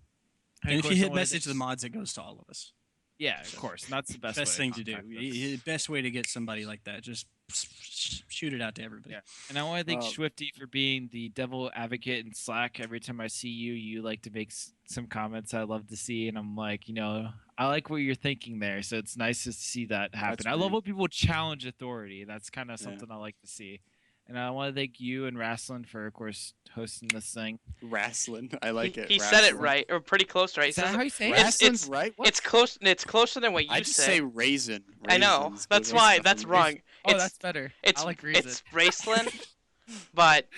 if you hit message the mods, it goes to all of us. Yeah, of course. And that's the best thing to do. The best way to get somebody like that. Just shoot it out to everybody. Yeah. And I want to thank Schwifty for being the devil advocate in Slack. Every time I see you, you like to make some comments I love to see. And I'm like, I like what you're thinking there. So it's nice to see that happen. I love when people challenge authority. That's kind of something I like to see. And I want to thank you and Raistlin for, of course, hosting this thing. Raistlin, I like it. He said it right, or pretty close, right? Is that how you say it? Raistlin's right? What? It's close. It's closer than what you said. I just say raisin. I know. Raisins, That's good why. stuff. That's wrong. That's better. It's I like raisin. It's Raistlin, but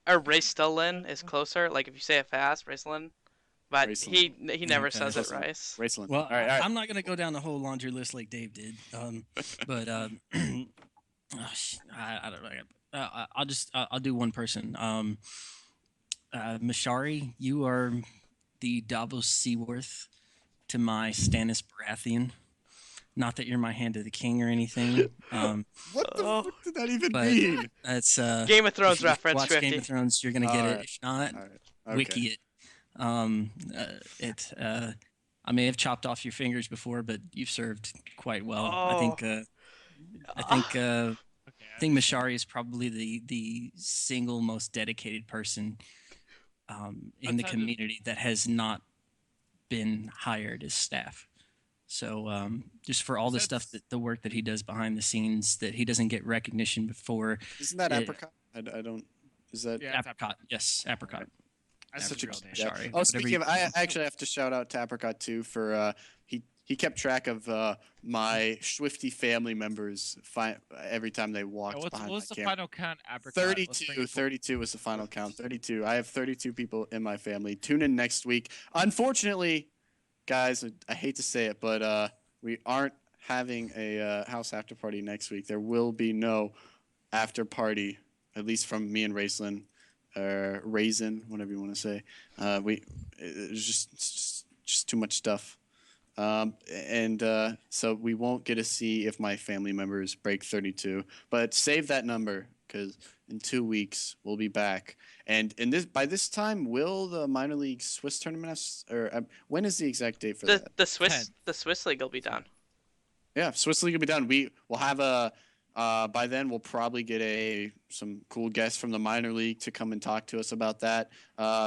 or Raistlin is closer. Like if you say it fast, Raistlin. But Raistlin. he never says it right. Raistlin. Well, all right. I'm not gonna go down the whole laundry list like Dave did. But I don't know. I'll do one person. Mashari, you are the Davos Seaworth to my Stannis Baratheon. Not that you're my hand of the king or anything. What the fuck did that even mean? That's Game of Thrones if you reference. watch 50. Game of Thrones, you're gonna get it. If not, Okay. wiki it. I may have chopped off your fingers before, but you've served quite well. I think Mashari is probably the single most dedicated person in the community that has not been hired as staff. So just for all the stuff the work that he does behind the scenes that he doesn't get recognition before. Isn't that Apricot? I don't. Is that Apricot? Yes, Apricot. That's such a Mashari. Oh, speaking of, I actually have to shout out to Apricot too for he kept track of my Schwifty family members every time they walked behind what's my the camera. final count, Apricot? 32 was the final count. 32. I have 32 people in my family. Tune in next week. Unfortunately, guys, I hate to say it, but we aren't having a house after party next week. There will be no after party, at least from me and Raistlin, Raisin, whatever you want to say. It's just too much stuff. So we won't get to see if my family members break 32. But save that number because in 2 weeks we'll be back. And by this time, will the minor league Swiss tournament when is the exact date for that? The Swiss league will be done. Yeah, Swiss league will be done. We'll have by then we'll probably get some cool guests from the minor league to come and talk to us about that.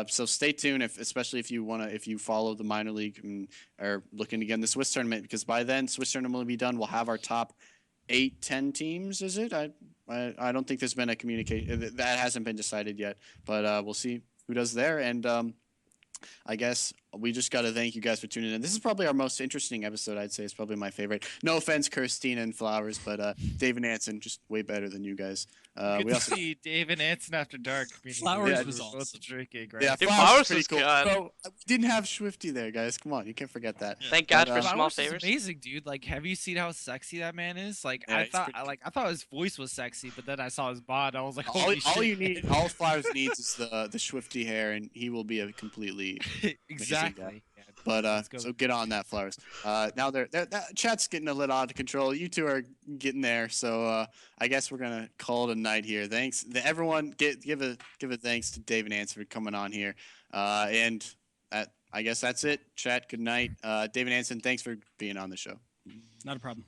So stay tuned, especially if you follow the minor league and are looking to get in the Swiss tournament, because by then Swiss tournament will be done. We'll have our top 8-10 teams. Is it? I don't think there's been a communication that hasn't been decided yet, but we'll see who does there. And I guess we just got to thank you guys for tuning in. This is probably our most interesting episode. I'd say it's probably my favorite. No offense, Kirstina and Flowers, but Dave and Anson just way better than you guys. Good We to also see Dave and Anson after dark. Flowers Yeah, was both awesome. drinking, right? yeah, Dude, Flowers Flowers is pretty was cool. good. Bro, we didn't have Schwifty there, guys. Come on, you can't forget that. Thank God But, for uh, small Flowers is favors. amazing, dude. Like, have you seen how sexy that man is? Like, Yeah, I he's thought, pretty I thought his voice was sexy, but then I saw his bod. I was like, all, holy all shit. you need, all Flowers needs is the Schwifty hair, and he will be a completely. Exactly. Yeah, But let's go. so get on that, Flowers. Now that chat's getting a little out of control. You two are getting there, so I guess we're gonna call it a night here. Thanks, everyone. Give a thanks to Dave and Anson for coming on here. And I guess that's it. Chat. Good night. Dave and Anson, thanks for being on the show. Not a problem.